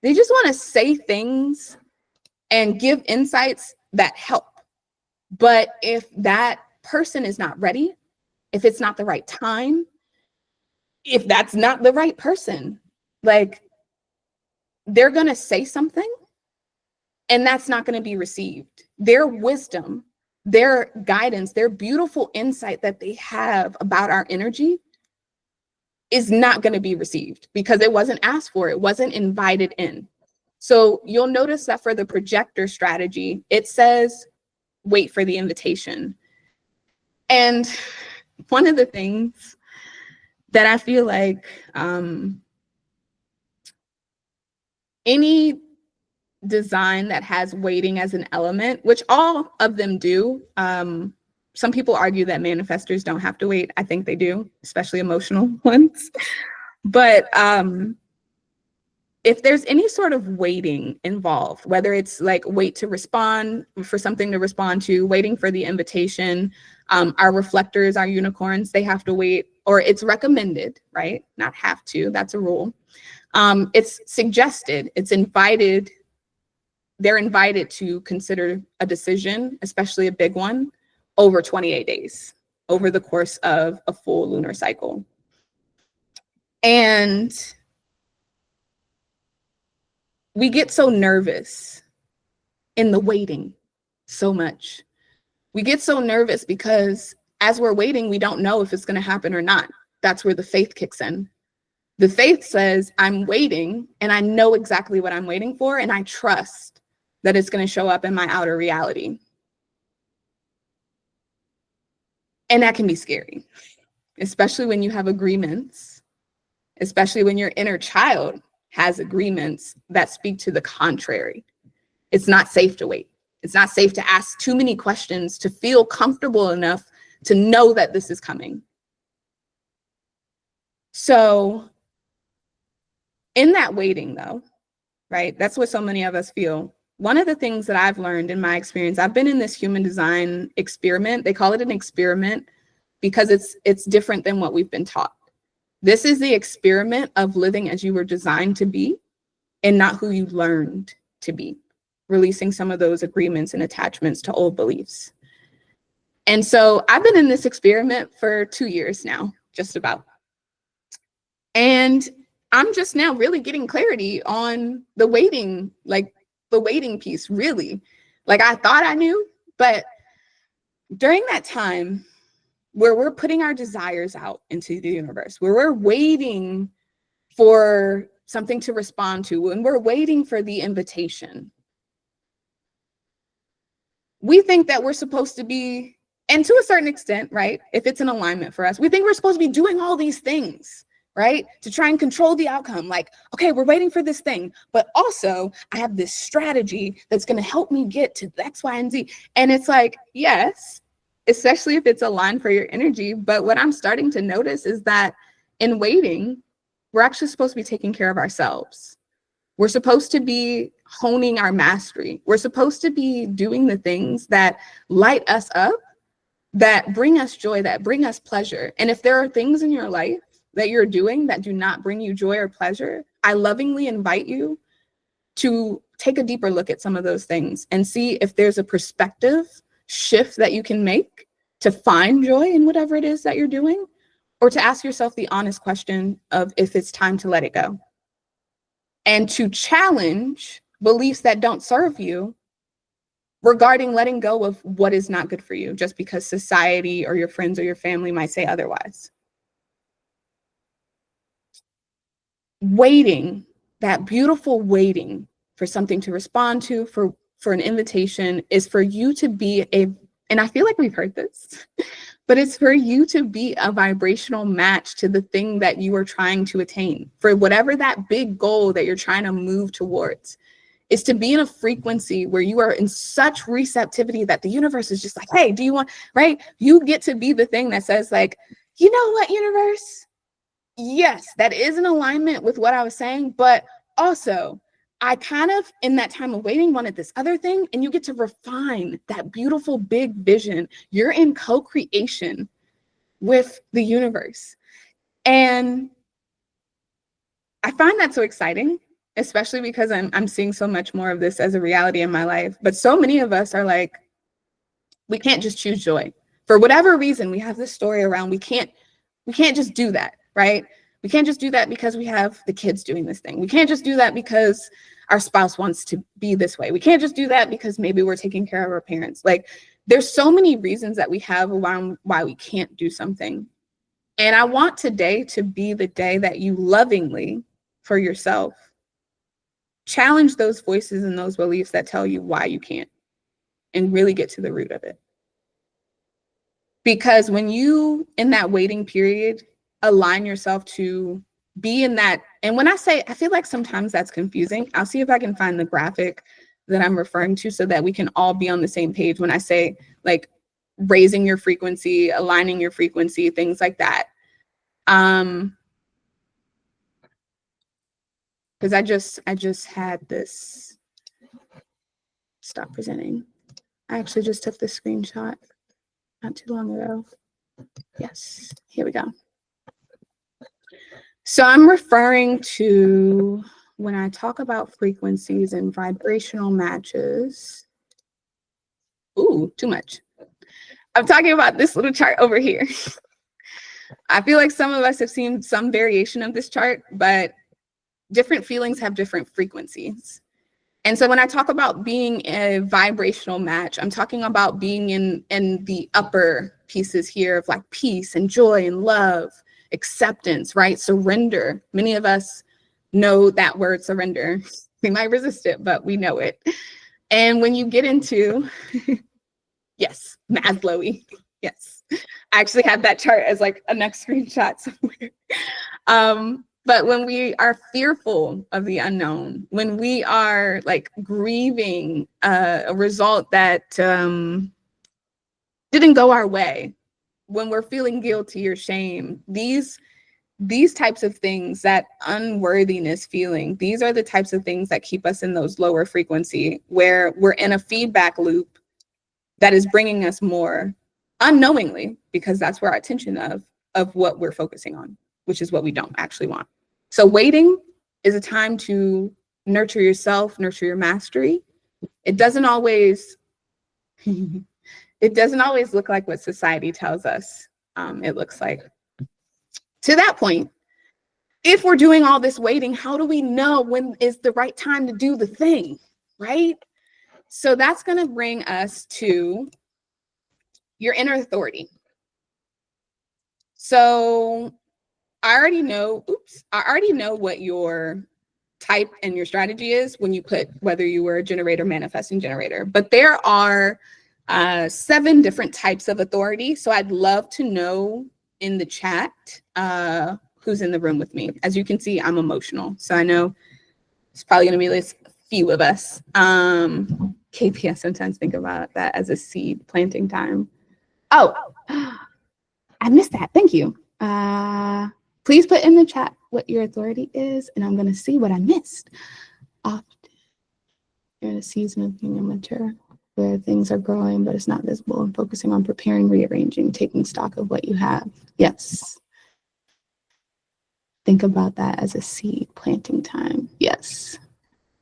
B: They just want to say things and give insights that help. But if that person is not ready, if it's not the right time, if that's not the right person, like they're going to say something and that's not going to be received. Their wisdom, their guidance, their beautiful insight that they have about our energy is not going to be received because it wasn't asked for, it wasn't invited in. So you'll notice that for the projector strategy, it says, wait for the invitation. And one of the things that I feel like any design that has waiting as an element, which all of them do. Some people argue that manifestors don't have to wait. I think they do, especially emotional ones. But if there's any sort of waiting involved, whether it's like wait to respond, for something to respond to, waiting for the invitation, our reflectors, our unicorns, they have to wait, or it's recommended, right? Not have to, that's a rule. It's suggested, it's invited. They're invited to consider a decision, especially a big one, over 28 days, over the course of a full lunar cycle. And we get so nervous in the waiting so much. We get so nervous because as we're waiting, we don't know if it's going to happen or not. That's where the faith kicks in. The faith says, I'm waiting and I know exactly what I'm waiting for, and I trust that it's going to show up in my outer reality. And that can be scary. especially when you have agreements, especially when your inner child has agreements that speak to the contrary. It's not safe to wait. It's not safe to ask too many questions to feel comfortable enough to know that this is coming. So in that waiting though, right? That's what so many of us feel. One of the things that I've learned in my experience, I've been in this human design experiment. They call it an experiment because it's different than what we've been taught. This is the experiment of living as you were designed to be and not who you learned to be, releasing some of those agreements and attachments to old beliefs. And so I've been in this experiment for 2 years now, just about. And I'm just now really getting clarity on the waiting, like the waiting piece, really. Like I thought I knew, but during that time where we're putting our desires out into the universe, where we're waiting for something to respond to, when we're waiting for the invitation, we think that we're supposed to be, and to a certain extent, right? If it's an alignment for us, we think we're supposed to be doing all these things, right? To try and control the outcome. Like, okay, we're waiting for this thing, but also I have this strategy that's going to help me get to X, Y, and Z. And it's like, yes, especially if it's aligned for your energy. But what I'm starting to notice is that in waiting, we're actually supposed to be taking care of ourselves. We're supposed to be honing our mastery. We're supposed to be doing the things that light us up, that bring us joy, that bring us pleasure. And if there are things in your life that you're doing that do not bring you joy or pleasure, I lovingly invite you to take a deeper look at some of those things and see if there's a perspective shift that you can make to find joy in whatever it is that you're doing, or to ask yourself the honest question of if it's time to let it go. And to challenge beliefs that don't serve you regarding letting go of what is not good for you, just because society or your friends or your family might say otherwise. Waiting, that beautiful waiting for something to respond to, for an invitation, is for you to be and I feel like we've heard this, but it's for you to be a vibrational match to the thing that you are trying to attain, for whatever that big goal that you're trying to move towards. Is to be in a frequency where you are in such receptivity that the universe is just like, hey, do you want, right? You get to be the thing that says like, you know what, universe? Yes, that is in alignment with what I was saying, but also I kind of, in that time of waiting, wanted this other thing, and you get to refine that beautiful big vision. You're in co-creation with the universe. And I find that so exciting, especially because I'm seeing so much more of this as a reality in my life. But so many of us are like, we can't just choose joy. For whatever reason, we have this story around we can't just do that, right? We can't just do that because we have the kids doing this thing. We can't just do that because our spouse wants to be this way. We can't just do that because maybe we're taking care of our parents. Like, there's so many reasons that we have around why we can't do something. And I want today to be the day that you lovingly, for yourself, challenge those voices and those beliefs that tell you why you can't, and really get to the root of it. Because when you, in that waiting period, align yourself to be in that, and when I say, I feel like sometimes that's confusing. I'll see if I can find the graphic that I'm referring to so that we can all be on the same page when I say like raising your frequency, aligning your frequency, things like that. Because I just had this, stop presenting. I actually just took this screenshot not too long ago. Yes, here we go. So I'm referring to, when I talk about frequencies and vibrational matches, ooh, too much. I'm talking about this little chart over here. I feel like some of us have seen some variation of this chart, but different feelings have different frequencies. And so when I talk about being a vibrational match, I'm talking about being in the upper pieces here of like peace and joy and love, acceptance, right? Surrender. Many of us know that word surrender. We might resist it, but we know it. And when you get into, yes, Maslowy, yes. I actually have that chart as like a next screenshot somewhere. But when we are fearful of the unknown, when we are like grieving a result that didn't go our way, when we're feeling guilty or shame, these types of things, that unworthiness feeling, these are the types of things that keep us in those lower frequency where we're in a feedback loop that is bringing us more unknowingly, because that's where our attention of what we're focusing on, which is what we don't actually want. So waiting is a time to nurture yourself, nurture your mastery. It doesn't always look like what society tells us it looks like. To that point, if we're doing all this waiting, how do we know when is the right time to do the thing, right? So that's going to bring us to your inner authority. So I already know what your type and your strategy is when you put whether you were a generator, manifesting generator. But there are 7 different types of authority. So I'd love to know in the chat who's in the room with me. As you can see, I'm emotional. So I know it's probably going to be a few of us. KP, I sometimes think about that as a seed planting time. Oh, I missed that. Thank you. Please put in the chat what your authority is, and I'm going to see what I missed. Often, you're in a season of being immature, where things are growing, but it's not visible, and focusing on preparing, rearranging, taking stock of what you have. Yes. Think about that as a seed planting time. Yes.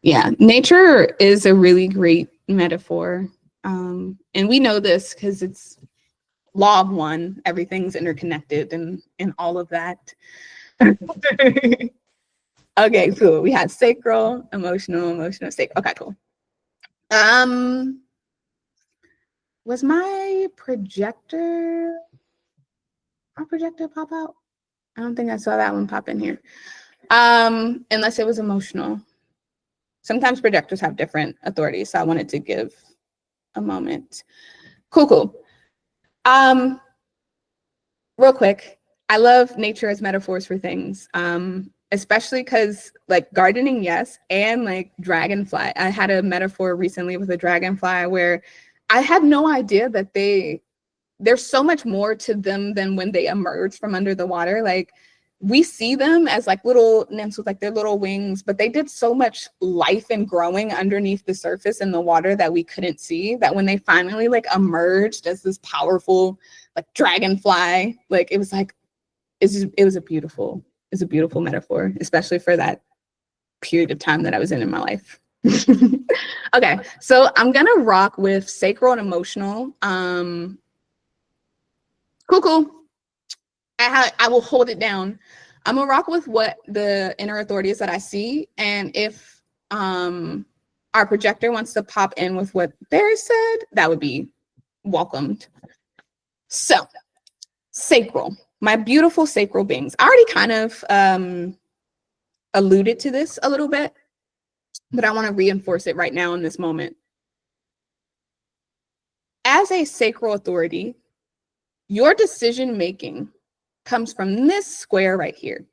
B: Yeah. Nature is a really great metaphor. And we know this because it's law of one, everything's interconnected and all of that. Okay, cool. We had sacral, emotional, sacral. Okay, cool. Was my projector pop out? I don't think I saw that one pop in here. Unless it was emotional. Sometimes projectors have different authorities, so I wanted to give a moment. Cool. Real quick, I love nature as metaphors for things, especially because like gardening, yes, and like dragonfly. I had a metaphor recently with a dragonfly where I had no idea that there's so much more to them than when they emerge from under the water. Like we see them as like little nymphs with like their little wings, but they did so much life and growing underneath the surface in the water that we couldn't see, that when they finally like emerged as this powerful like dragonfly, like it was a beautiful metaphor, especially for that period of time that I was in my life. Okay, so I'm gonna rock with sacral and emotional. Cool. I will hold it down. I'm gonna rock with what the inner authority is that I see, and if our projector wants to pop in with what Barry said, that would be welcomed. So, sacral, my beautiful sacral beings. I already kind of alluded to this a little bit, but I want to reinforce it right now in this moment. As a sacral authority, your decision making comes from this square right here.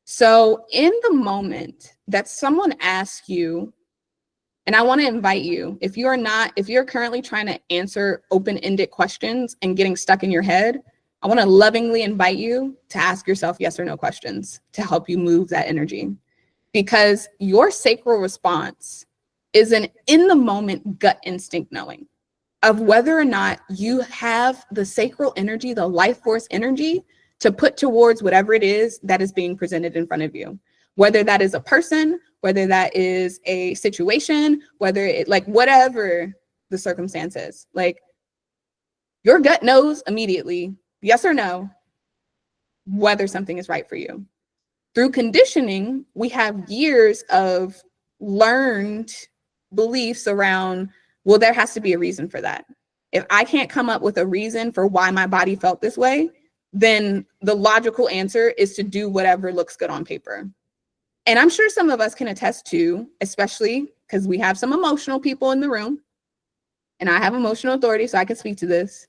B: So in the moment that someone asks you, and I want to invite you, if you're currently trying to answer open-ended questions and getting stuck in your head, I want to lovingly invite you to ask yourself yes or no questions to help you move that energy. Because your sacral response is an in the moment gut instinct knowing of whether or not you have the sacral energy, the life force energy to put towards whatever it is that is being presented in front of you. Whether that is a person, whether that is a situation, whether it like whatever the circumstance is, like your gut knows immediately, yes or no, whether something is right for you. Through conditioning, we have years of learned beliefs around, well, there has to be a reason for that. If I can't come up with a reason for why my body felt this way, then the logical answer is to do whatever looks good on paper. And I'm sure some of us can attest to, especially because we have some emotional people in the room, and I have emotional authority, so I can speak to this.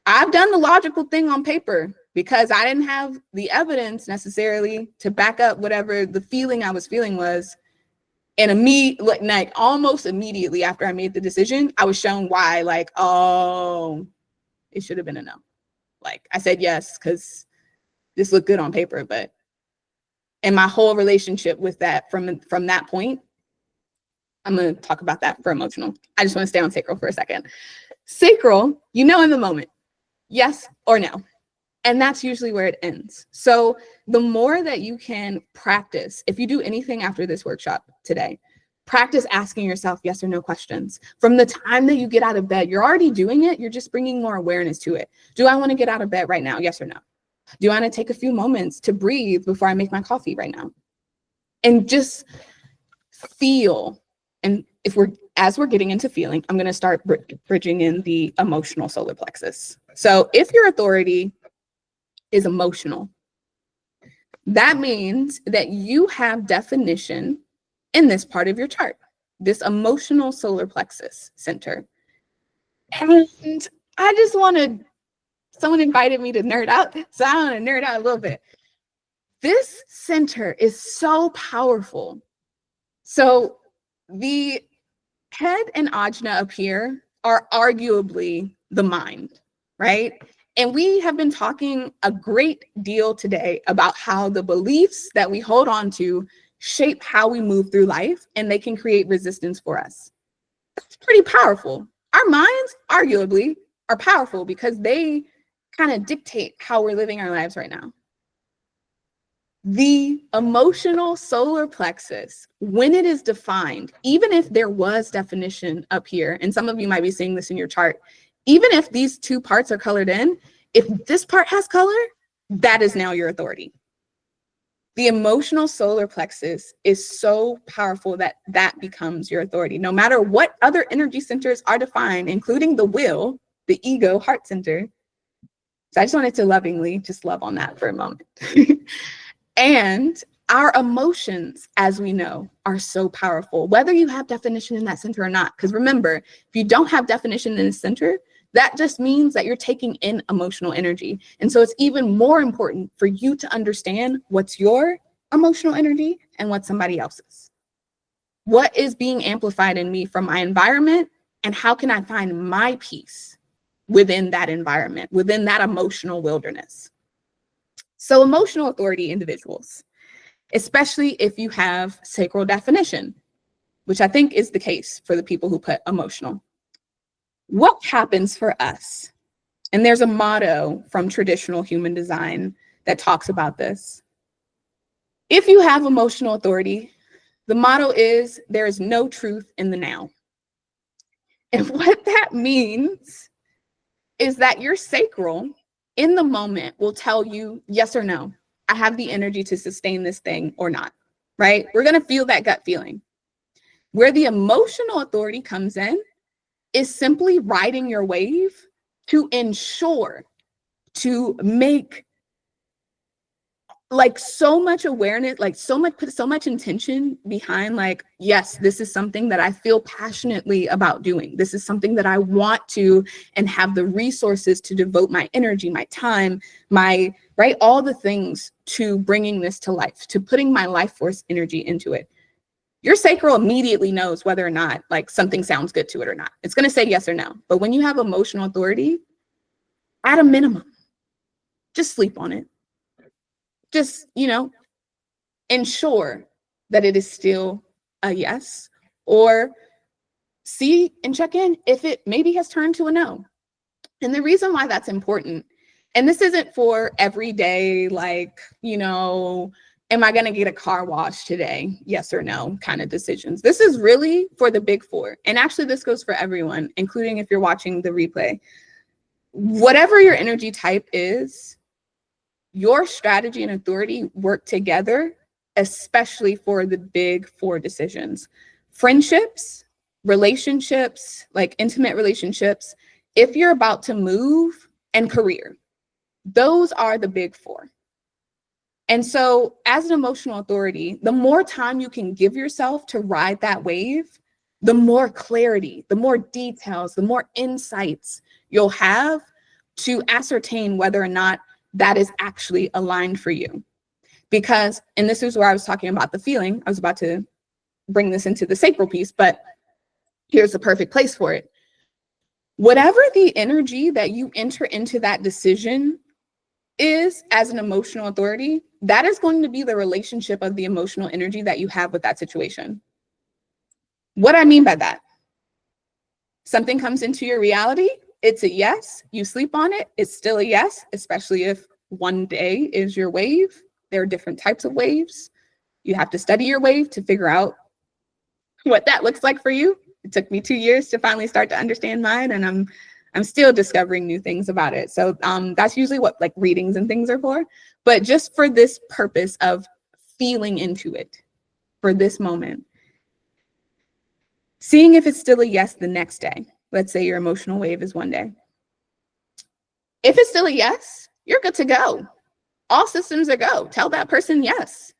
B: I've done the logical thing on paper because I didn't have the evidence necessarily to back up whatever the feeling I was feeling was. And like almost immediately after I made the decision, I was shown why, like, oh, it should have been a no. Like, I said yes because this looked good on paper, but and my whole relationship with that from that point, I'm going to talk about that for emotional. I just want to stay on sacral for a second. Sacral, you know, in the moment, yes or no. And that's usually where it ends. So the more that you can practice, if you do anything after this workshop today, practice asking yourself yes or no questions. From the time that you get out of bed, you're already doing it. You're just bringing more awareness to it. Do I want to get out of bed right now? Yes or no? Do I want to take a few moments to breathe before I make my coffee right now? And just feel. And as we're getting into feeling, I'm going to start bridging in the emotional solar plexus. So if your authority is emotional, that means that you have definition in this part of your chart, this emotional solar plexus center. And I just someone invited me to nerd out, so I want to nerd out a little bit. This center is so powerful. So the head and ajna up here are arguably the mind, right? And we have been talking a great deal today about how the beliefs that we hold on to shape how we move through life, and they can create resistance for us. That's pretty powerful. Our minds, arguably, are powerful because they kind of dictate how we're living our lives right now. The emotional solar plexus, when it is defined, even if there was definition up here, and some of you might be seeing this in your chart, even if these two parts are colored in, if this part has color, that is now your authority. The emotional solar plexus is so powerful that that becomes your authority. No matter what other energy centers are defined, including the will, the ego, heart center. So I just wanted to lovingly just love on that for a moment. And our emotions, as we know, are so powerful, whether you have definition in that center or not. Because remember, if you don't have definition in the center, that just means that you're taking in emotional energy. And so it's even more important for you to understand what's your emotional energy and what's somebody else's. What is being amplified in me from my environment, and how can I find my peace within that environment, within that emotional wilderness? So emotional authority individuals, especially if you have sacral definition, which I think is the case for the people who put emotional. What happens for us? And there's a motto from traditional human design that talks about this. If you have emotional authority, the motto is there is no truth in the now. And what that means is that your sacral in the moment will tell you yes or no. I have the energy to sustain this thing or not, right? We're going to feel that gut feeling. Where the emotional authority comes in is simply riding your wave to ensure, to make like so much awareness, like put so much intention behind, like, yes, this is something that I feel passionately about doing. This is something that I want to and have the resources to devote my energy, my time, all the things to bringing this to life, to putting my life force energy into it. Your sacral immediately knows whether or not like something sounds good to it or not. It's going to say yes or no. But when you have emotional authority, at a minimum, just sleep on it. Just, ensure that it is still a yes, or see and check in if it maybe has turned to a no. And the reason why that's important, and this isn't for everyday, like, am I going to get a car wash today? Yes or no kind of decisions. This is really for the big four. And actually, this goes for everyone, including if you're watching the replay. Whatever your energy type is, your strategy and authority work together, especially for the big four decisions. Friendships, relationships, like intimate relationships, if you're about to move, and career. Those are the big four. And so as an emotional authority, the more time you can give yourself to ride that wave, the more clarity, the more details, the more insights you'll have to ascertain whether or not that is actually aligned for you. Because, and this is where I was talking about the feeling, I was about to bring this into the sacral piece, but here's the perfect place for it. Whatever the energy that you enter into that decision is as an emotional authority, that is going to be the relationship of the emotional energy that you have with that situation. What I mean by that, something comes into your reality, it's a yes, you sleep on it, it's still a yes, especially if one day is your wave. There are different types of waves. You have to study your wave to figure out what that looks like for you. It took me 2 years to finally start to understand mine, and I'm still discovering new things about it. So that's usually what like readings and things are for. But just for this purpose of feeling into it for this moment, seeing if it's still a yes the next day. Let's say your emotional wave is one day. If it's still a yes, you're good to go. All systems are go. Tell that person yes,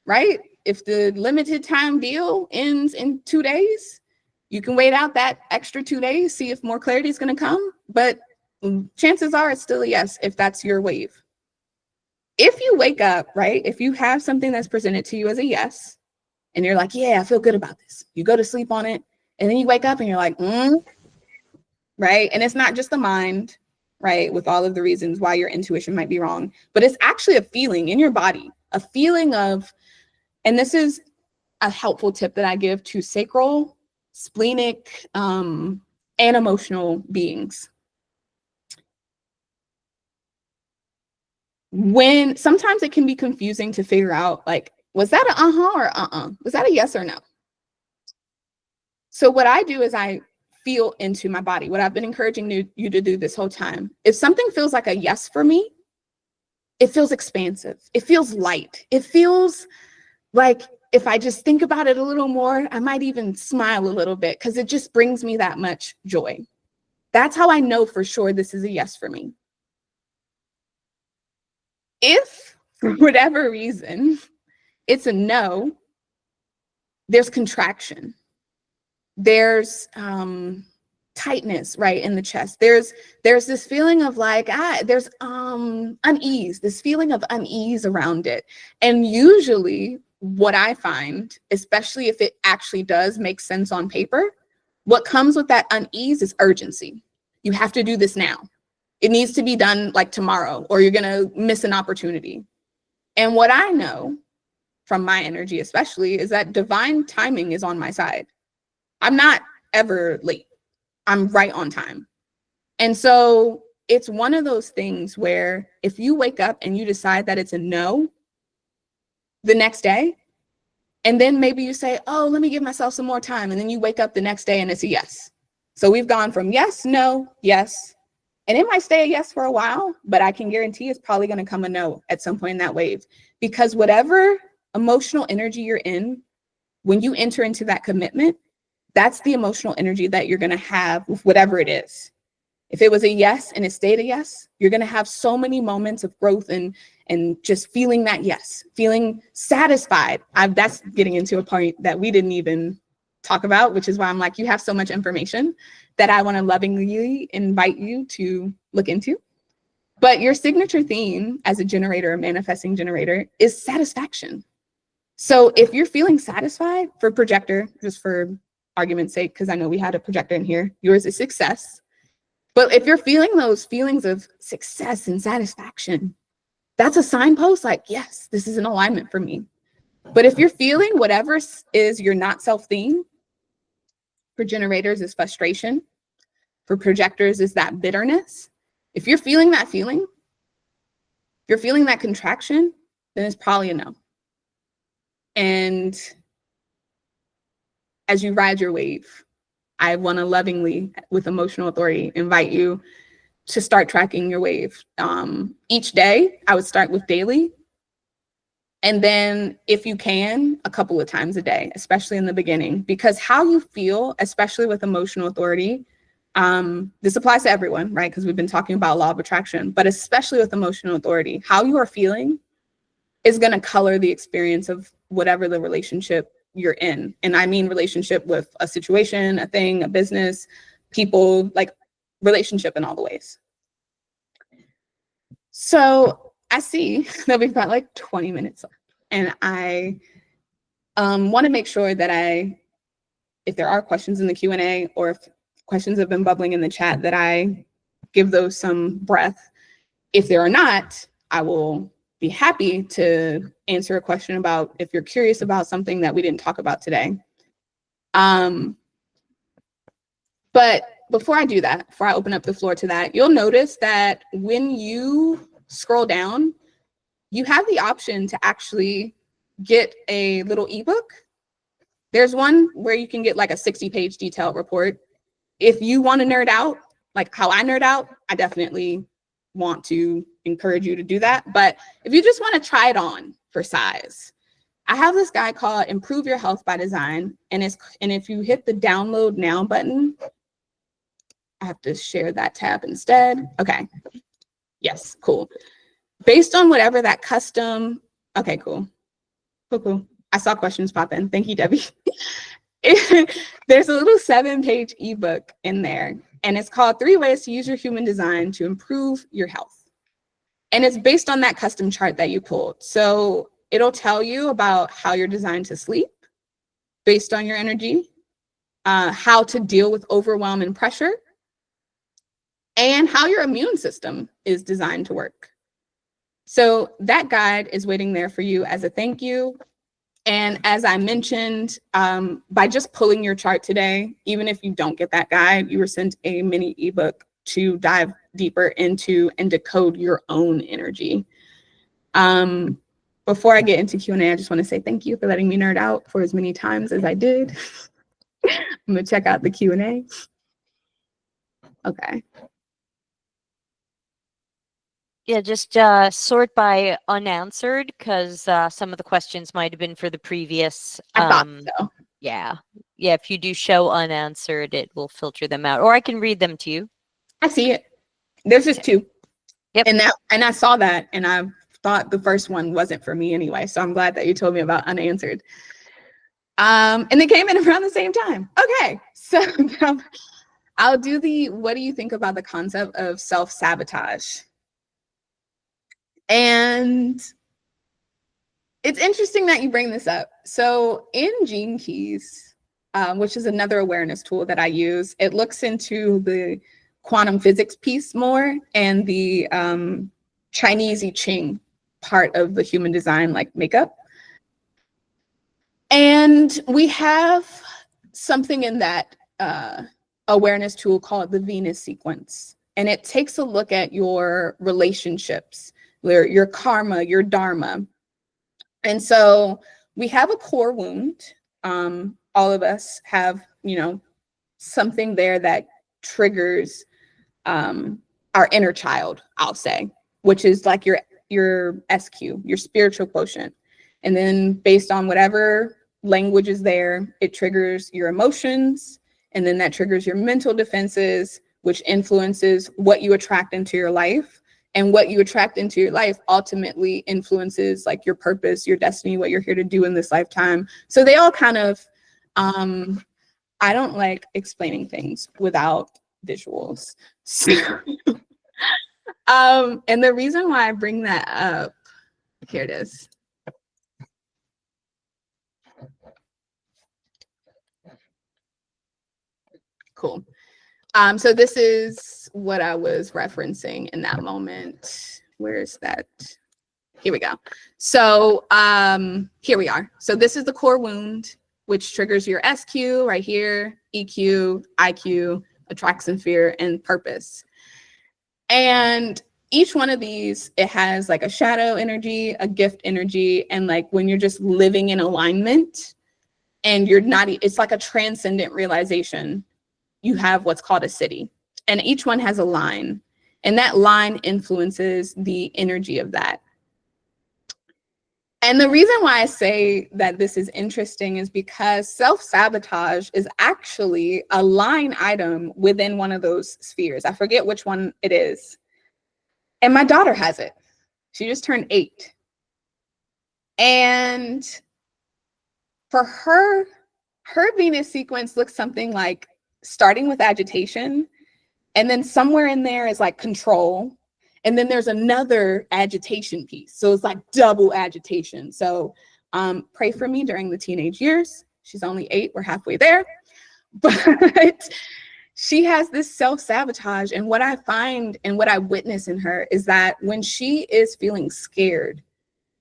B: right? If the limited time deal ends in 2 days, you can wait out that extra 2 days, see if more clarity is going to come. But chances are it's still a yes if that's your wave. If you wake up, right, if you have something that's presented to you as a yes, and you're like, yeah, I feel good about this. You go to sleep on it, and then you wake up and you're like, right? And it's not just the mind, right, with all of the reasons why your intuition might be wrong, but it's actually a feeling in your body, a feeling of, and this is a helpful tip that I give to sacral, splenic, and emotional beings. When sometimes it can be confusing to figure out, like, was that an or was that a yes or no? So what I do is I feel into my body, what I've been encouraging you to do this whole time. If something feels like a yes for me, it feels expansive. It feels light. It feels like if I just think about it a little more, I might even smile a little bit because it just brings me that much joy. That's how I know for sure this is a yes for me. If for whatever reason it's a no, there's contraction. There's tightness right in the chest. There's this feeling of like, there's unease, this feeling of unease around it. And usually what I find, especially if it actually does make sense on paper, what comes with that unease is urgency. You have to do this now. It needs to be done like tomorrow, or you're gonna miss an opportunity. And what I know from my energy especially is that divine timing is on my side. I'm not ever late. I'm right on time. And so it's one of those things where if you wake up and you decide that it's a no the next day, and then maybe you say, oh, let me give myself some more time. And then you wake up the next day and it's a yes. So we've gone from yes, no, yes. And it might stay a yes for a while, but I can guarantee it's probably going to come a no at some point in that wave. Because whatever emotional energy you're in, when you enter into that commitment, that's the emotional energy that you're going to have with whatever it is. If it was a yes and it stayed a yes, you're going to have so many moments of growth and just feeling that yes, feeling satisfied. That's getting into a point that we didn't even talk about, which is why I'm like, you have so much information that I want to lovingly invite you to look into. But your signature theme as a generator, a manifesting generator, is satisfaction. So if you're feeling satisfied, for projector, just for argument's sake, because I know we had a projector in here, yours is success. But if you're feeling those feelings of success and satisfaction, that's a signpost like, yes, this is an alignment for me. But if you're feeling whatever is your not self theme, for generators is frustration, for projectors is that bitterness. If you're feeling that feeling, if you're feeling that contraction, then it's probably a no. And as you ride your wave, I want to lovingly, with emotional authority, invite you to start tracking your wave. Each day, I would start with daily. And then if you can, a couple of times a day, especially in the beginning, because how you feel, especially with emotional authority, this applies to everyone, right? Because we've been talking about law of attraction, but especially with emotional authority, how you are feeling is going to color the experience of whatever the relationship you're in. And I mean relationship with a situation, a thing, a business, people, like relationship in all the ways. So I see that we've got like 20 minutes left, and I want to make sure that if there are questions in the Q&A or if questions have been bubbling in the chat, that I give those some breath. If there are not, I will be happy to answer a question about if you're curious about something that we didn't talk about today. But before I do that, before I open up the floor to that, you'll notice that when you scroll down, you have the option to actually get a little ebook. There's one where you can get like a 60-page detailed report. If you want to nerd out, like how I nerd out, I definitely want to encourage you to do that. But if you just want to try it on for size, I have this guide called Improve Your Health by Design. And if you hit the download now button, I have to share that tab instead. Okay. Yes, cool. Based on whatever that custom, okay, cool. Cool. I saw questions pop in. Thank you, Debbie. There's a little 7-page ebook in there, and it's called 3 Ways to Use Your Human Design to Improve Your Health. And it's based on that custom chart that you pulled. So it'll tell you about how you're designed to sleep based on your energy, how to deal with overwhelm and pressure, and how your immune system is designed to work. So that guide is waiting there for you as a thank you. And as I mentioned, by just pulling your chart today, even if you don't get that guide, you were sent a mini ebook to dive deeper into and decode your own energy. Before I get into Q&A, I just want to say thank you for letting me nerd out for as many times as I did. I'm gonna check out the Q&A. Okay.
A: Yeah, just sort by unanswered, because some of the questions might have been for the previous.
B: I thought so.
A: Yeah. If you do show unanswered, it will filter them out, or I can read them to you.
B: I see it. There's just 2.
A: Yep.
B: And I saw that, and I thought the first one wasn't for me anyway. So I'm glad that you told me about unanswered. And they came in around the same time. Okay, so I'll do what do you think about the concept of self-sabotage? And it's interesting that you bring this up. So in Gene Keys, which is another awareness tool that I use, it looks into the quantum physics piece more and the Chinese I Ching part of the human design, like makeup. And we have something in that awareness tool called the Venus sequence. And it takes a look at your relationships, your karma, your dharma. And so we have a core wound. All of us have, something there that triggers our inner child, I'll say, which is like your SQ, your spiritual quotient. And then based on whatever language is there, it triggers your emotions. And then that triggers your mental defenses, which influences what you attract into your life. And what you attract into your life ultimately influences like your purpose, your destiny, what you're here to do in this lifetime. So they all kind of, I don't like explaining things without visuals. So, and the reason why I bring that up, here it is. Cool. So this is what I was referencing in that moment. Where is that? Here we go. So here we are. So this is the core wound, which triggers your SQ right here, EQ, IQ, attraction, fear, and purpose. And each one of these, it has like a shadow energy, a gift energy, and like when you're just living in alignment and you're not, it's like a transcendent realization. You have what's called a city, and each one has a line, and that line influences the energy of that. And the reason why I say that this is interesting is because self-sabotage is actually a line item within one of those spheres. I forget which one it is. And my daughter has it. She just turned 8. And for her Venus sequence looks something like starting with agitation, and then somewhere in there is like control, And then there's another agitation piece. So it's like double agitation. So pray for me during the teenage years. She's only 8, we're halfway there. But she has this self-sabotage. And what I find and what I witness in her is that when she is feeling scared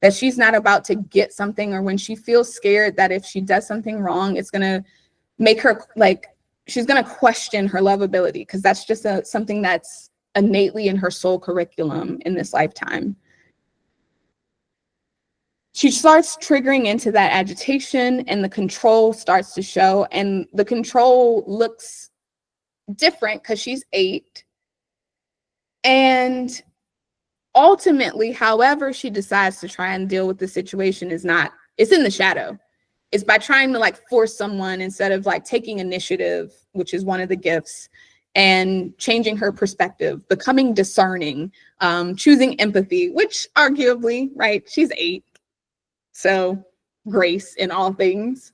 B: that she's not about to get something, or when she feels scared that if she does something wrong, it's going to make her like, she's going to question her lovability, because that's just something that's innately in her soul curriculum in this lifetime. She starts triggering into that agitation, and the control starts to show, and the control looks different because she's 8. And ultimately, however she decides to try and deal with the situation it's in the shadow. It's by trying to like force someone instead of like taking initiative, which is one of the gifts, and changing her perspective, becoming discerning, choosing empathy, which arguably, right, she's 8. So grace in all things.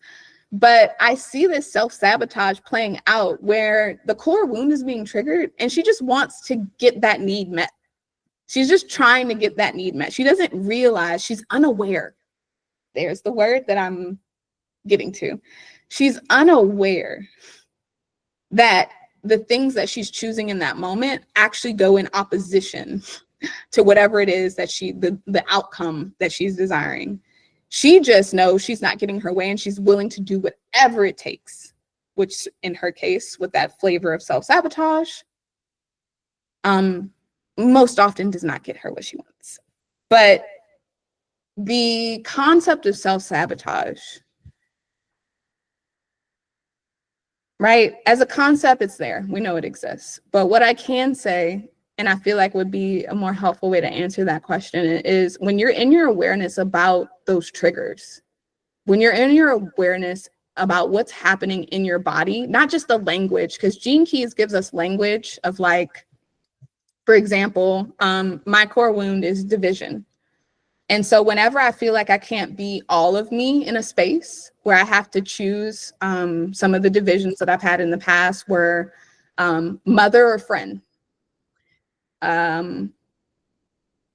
B: But I see this self-sabotage playing out where the core wound is being triggered and she just wants to get that need met. She's just trying to get that need met. She doesn't realize, she's unaware. There's the word that I'm getting to. She's unaware that the things that she's choosing in that moment actually go in opposition to whatever it is that the outcome that she's desiring. She just knows she's not getting her way and she's willing to do whatever it takes, which in her case, with that flavor of self-sabotage, most often does not get her what she wants. But the concept of self-sabotage, right? As a concept, it's there. We know it exists. But what I can say, and I feel like would be a more helpful way to answer that question, is when you're in your awareness about those triggers, when you're in your awareness about what's happening in your body, not just the language, because Gene Keys gives us language of like, for example, my core wound is division. And so whenever I feel like I can't be all of me in a space where I have to choose, some of the divisions that I've had in the past were mother or friend,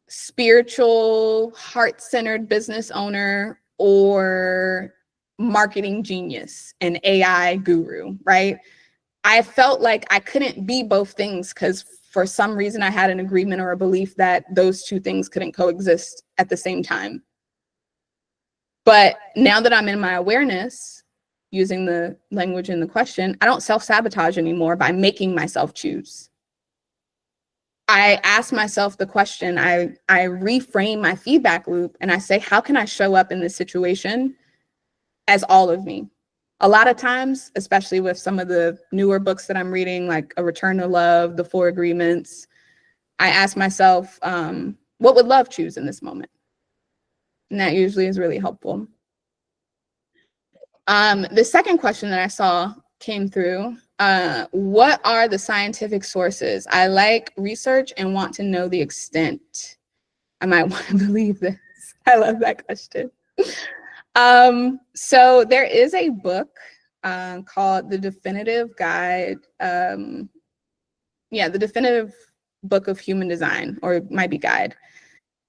B: spiritual, heart-centered business owner, or marketing genius and AI guru, right? I felt like I couldn't be both things because for some reason I had an agreement or a belief that those two things couldn't coexist at the same time. But now that I'm in my awareness, using the language in the question, I don't self-sabotage anymore by making myself choose. I ask myself the question, I reframe my feedback loop and I say, how can I show up in this situation as all of me? A lot of times, especially with some of the newer books that I'm reading, like A Return to Love, The 4 Agreements, I ask myself, what would love choose in this moment? And that usually is really helpful. The second question that I saw came through, what are the scientific sources? I like research and want to know the extent. I might want to believe this. I love that question. So there is a book called The Definitive Guide. The Definitive Book of Human Design, or it might be Guide.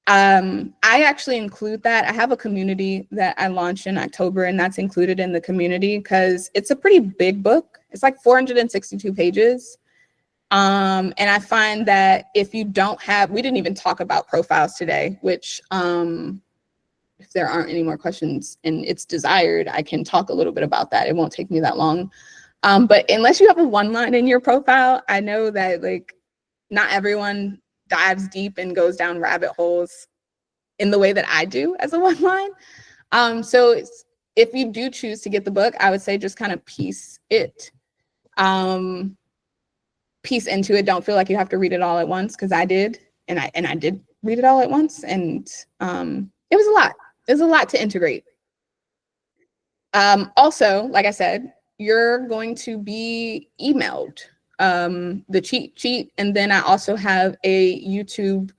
B: I actually include that. I have a community that I launched in October, and that's included in the community because it's a pretty big book. It's like 462 pages. And I find that if you don't have, we didn't even talk about profiles today, which if there aren't any more questions and it's desired, I can talk a little bit about that. It won't take me that long. But unless you have a one line in your profile, I know that like not everyone dives deep and goes down rabbit holes in the way that I do as a one line. So if you do choose to get the book, I would say just kind of piece into it. Don't feel like you have to read it all at once, because I did, and I did read it all at once, and it was a lot. It was a lot to integrate. Also, like I said, you're going to be emailed the cheat sheet, and then I also have a YouTube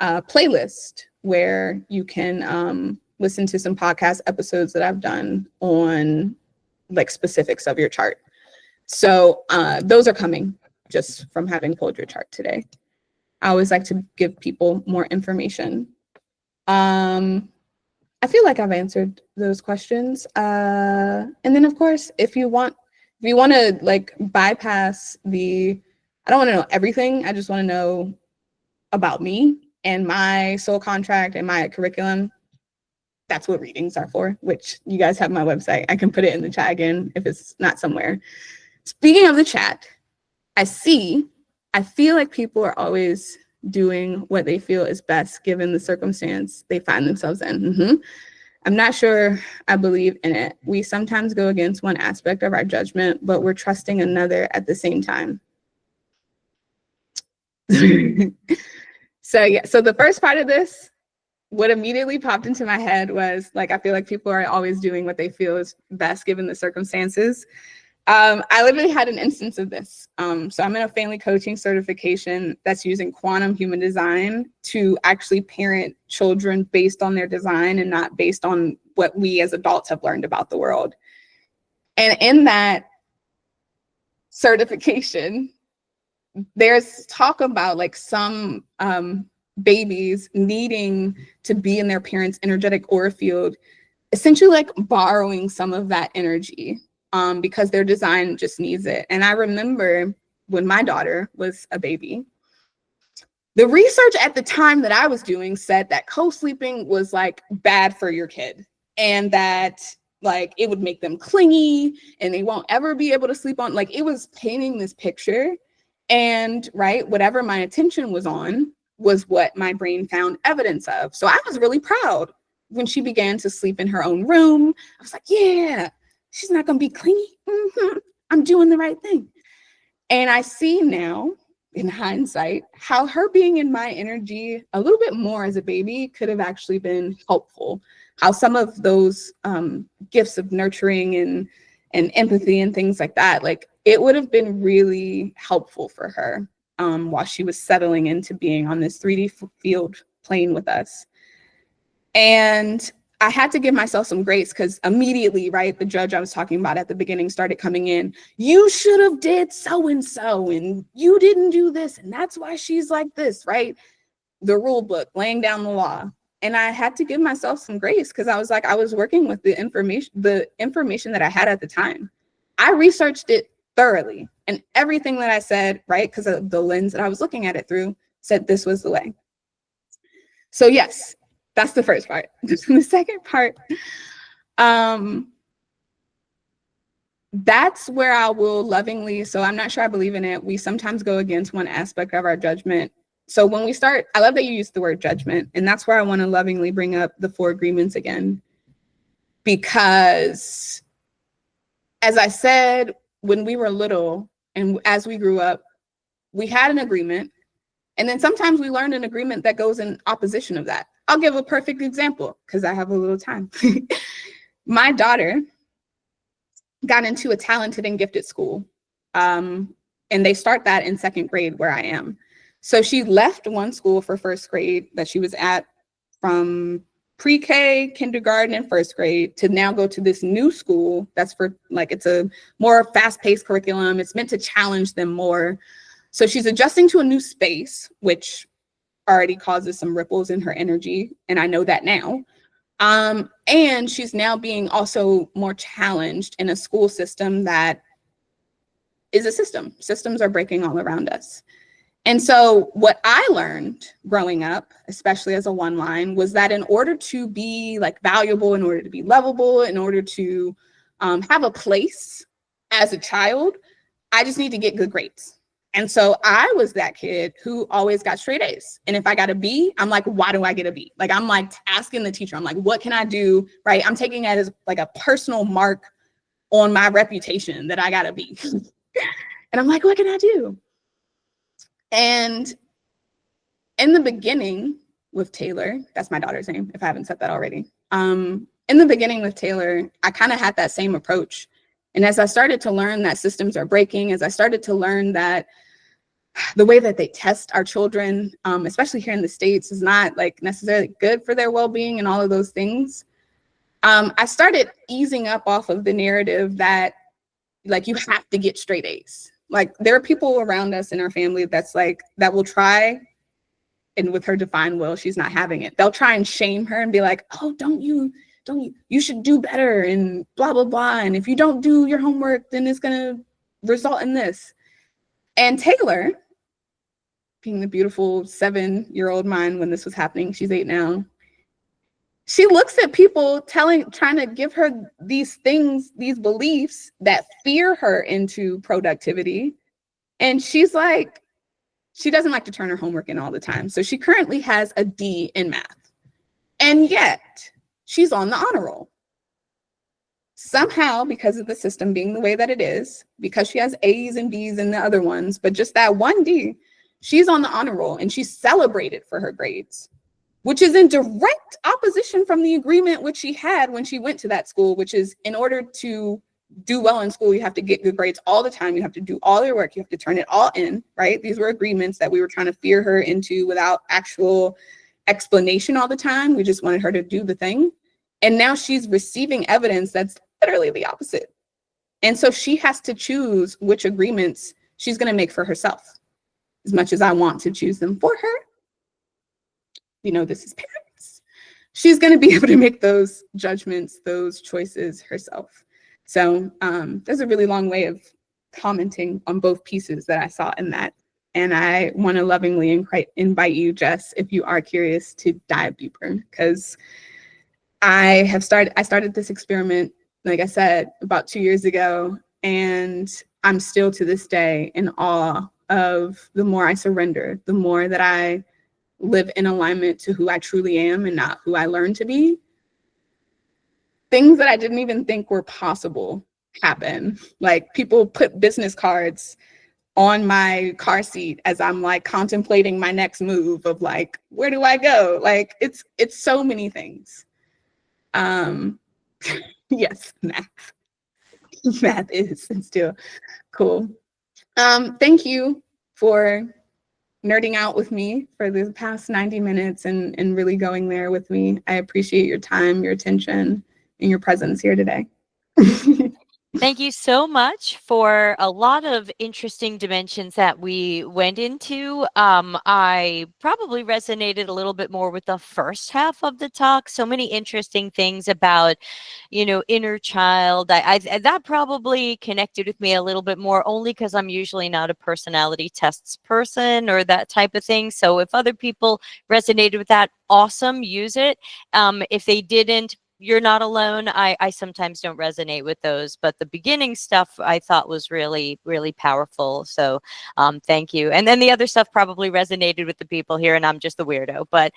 B: playlist where you can listen to some podcast episodes that I've done on like specifics of your chart. So those are coming just from having pulled your chart today. I always like to give people more information. I feel like I've answered those questions. And then of course, if you want to like bypass I don't want to know everything. I just want to know about me and my soul contract and my curriculum. That's what readings are for, which you guys have my website. I can put it in the chat again if it's not somewhere. Speaking of the chat, I feel like people are always doing what they feel is best given the circumstance they find themselves in. I'm not sure I believe in it. We sometimes go against one aspect of our judgment, but we're trusting another at the same time. So the first part of this, what immediately popped into my head was like, I feel like people are always doing what they feel is best given the circumstances. I literally had an instance of this. So I'm in a family coaching certification that's using quantum human design to actually parent children based on their design and not based on what we as adults have learned about the world. And in that certification, there's talk about like some babies needing to be in their parents' energetic aura field, essentially like borrowing some of that energy. Because their design just needs it. And I remember when my daughter was a baby, the research at the time that I was doing said that co-sleeping was like bad for your kid and that like it would make them clingy and they won't ever be able to sleep on, like it was painting this picture. And right, whatever my attention was on was what my brain found evidence of. So I was really proud when she began to sleep in her own room. I was like, yeah. She's not going to be clingy. I'm doing the right thing. And I see now, in hindsight, how her being in my energy a little bit more as a baby could have actually been helpful. How some of those gifts of nurturing and empathy and things like that, like it would have been really helpful for her while she was settling into being on this 3D field plane with us. And I had to give myself some grace because immediately, right, the judge I was talking about at the beginning started coming in. You should have did so-and-so, and you didn't do this, and that's why she's like this, right? The rule book, laying down the law. And I had to give myself some grace because I was like, I was working with the information that I had at the time. I researched it thoroughly, and everything that I said, right, because of the lens that I was looking at it through, said this was the way. So yes, that's the first part. The second part, that's where I will lovingly, so I'm not sure I believe in it. We sometimes go against one aspect of our judgment. So when we start, I love that you used the word judgment, and that's where I want to lovingly bring up the 4 agreements again. Because as I said, when we were little and as we grew up, we had an agreement. And then sometimes we learn an agreement that goes in opposition of that. I'll give a perfect example because I have a little time. My daughter got into a talented and gifted school. And they start that in 2nd grade where I am. So she left one school for 1st grade that she was at from pre-K, kindergarten, and 1st grade to now go to this new school that's for like, it's a more fast-paced curriculum. It's meant to challenge them more. So she's adjusting to a new space, which already causes some ripples in her energy. And I know that now. And she's now being also more challenged in a school system that is a system. Systems are breaking all around us. And so what I learned growing up, especially as a one line, was that in order to be like valuable, in order to be lovable, in order to have a place as a child, I just need to get good grades. And so I was that kid who always got straight A's. And if I got a B, I'm like, why do I get a B? Like, I'm like asking the teacher, I'm like, what can I do? Right. I'm taking it as like a personal mark on my reputation that I got a B. And I'm like, what can I do? And in the beginning with Taylor, that's my daughter's name, if I haven't said that already. In the beginning with Taylor, I kind of had that same approach. And as I started to learn that systems are breaking, as I started to learn that the way that they test our children, especially here in the States, is not like necessarily good for their well-being and all of those things, I started easing up off of the narrative that like you have to get straight A's. Like there are people around us in our family that's like, that will try and with her defined will, she's not having it. They'll try and shame her and be like, oh, you should do better and blah, blah, blah. And if you don't do your homework, then it's going to result in this. And Taylor, being the beautiful 7-year-old mind when this was happening, she's 8 now. She looks at people trying to give her these things, these beliefs that fear her into productivity. And she's like, she doesn't like to turn her homework in all the time. So she currently has a D in math. And yet she's on the honor roll. Somehow, because of the system being the way that it is, because she has A's and B's and the other ones, but just that one D, she's on the honor roll and she's celebrated for her grades, which is in direct opposition from the agreement which she had when she went to that school, which is in order to do well in school, you have to get good grades all the time. You have to do all your work. You have to turn it all in, right? These were agreements that we were trying to fear her into without actual explanation all the time. We just wanted her to do the thing. And now she's receiving evidence that's literally the opposite. And so she has to choose which agreements she's going to make for herself. As much as I want to choose them for her, this is parents. She's going to be able to make those judgments, those choices herself. So there's a really long way of commenting on both pieces that I saw in that. And I want to lovingly invite you, Jess, if you are curious, to dive deeper, because I started this experiment, like I said, about 2 years ago, and I'm still to this day in awe of the more I surrender, the more that I live in alignment to who I truly am and not who I learned to be. Things that I didn't even think were possible happen. Like, people put business cards on my car seat as I'm like contemplating my next move of like, where do I go? Like, it's so many things. Yes, math. Math is still cool. Thank you for nerding out with me for the past 90 minutes and really going there with me. I appreciate your time, your attention, and your presence here today.
A: Thank you so much for a lot of interesting dimensions that we went into. I probably resonated a little bit more with the first half of the talk. So many interesting things about, inner child. I that probably connected with me a little bit more, only because I'm usually not a personality tests person or that type of thing. So if other people resonated with that, awesome, use it. If they didn't, you're not alone. I sometimes don't resonate with those, but the beginning stuff I thought was really, really powerful. So thank you. And then the other stuff probably resonated with the people here, and I'm just the weirdo. But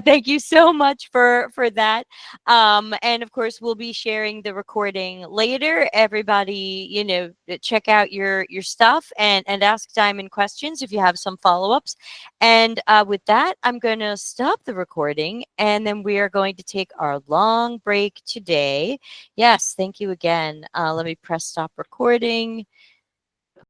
A: thank you so much for that. And of course, we'll be sharing the recording later. Everybody, check out your stuff and ask Diamond questions if you have some follow-ups. And with that, I'm going to stop the recording, and then we are going to take our long break today. Yes, thank you again. Let me press stop recording.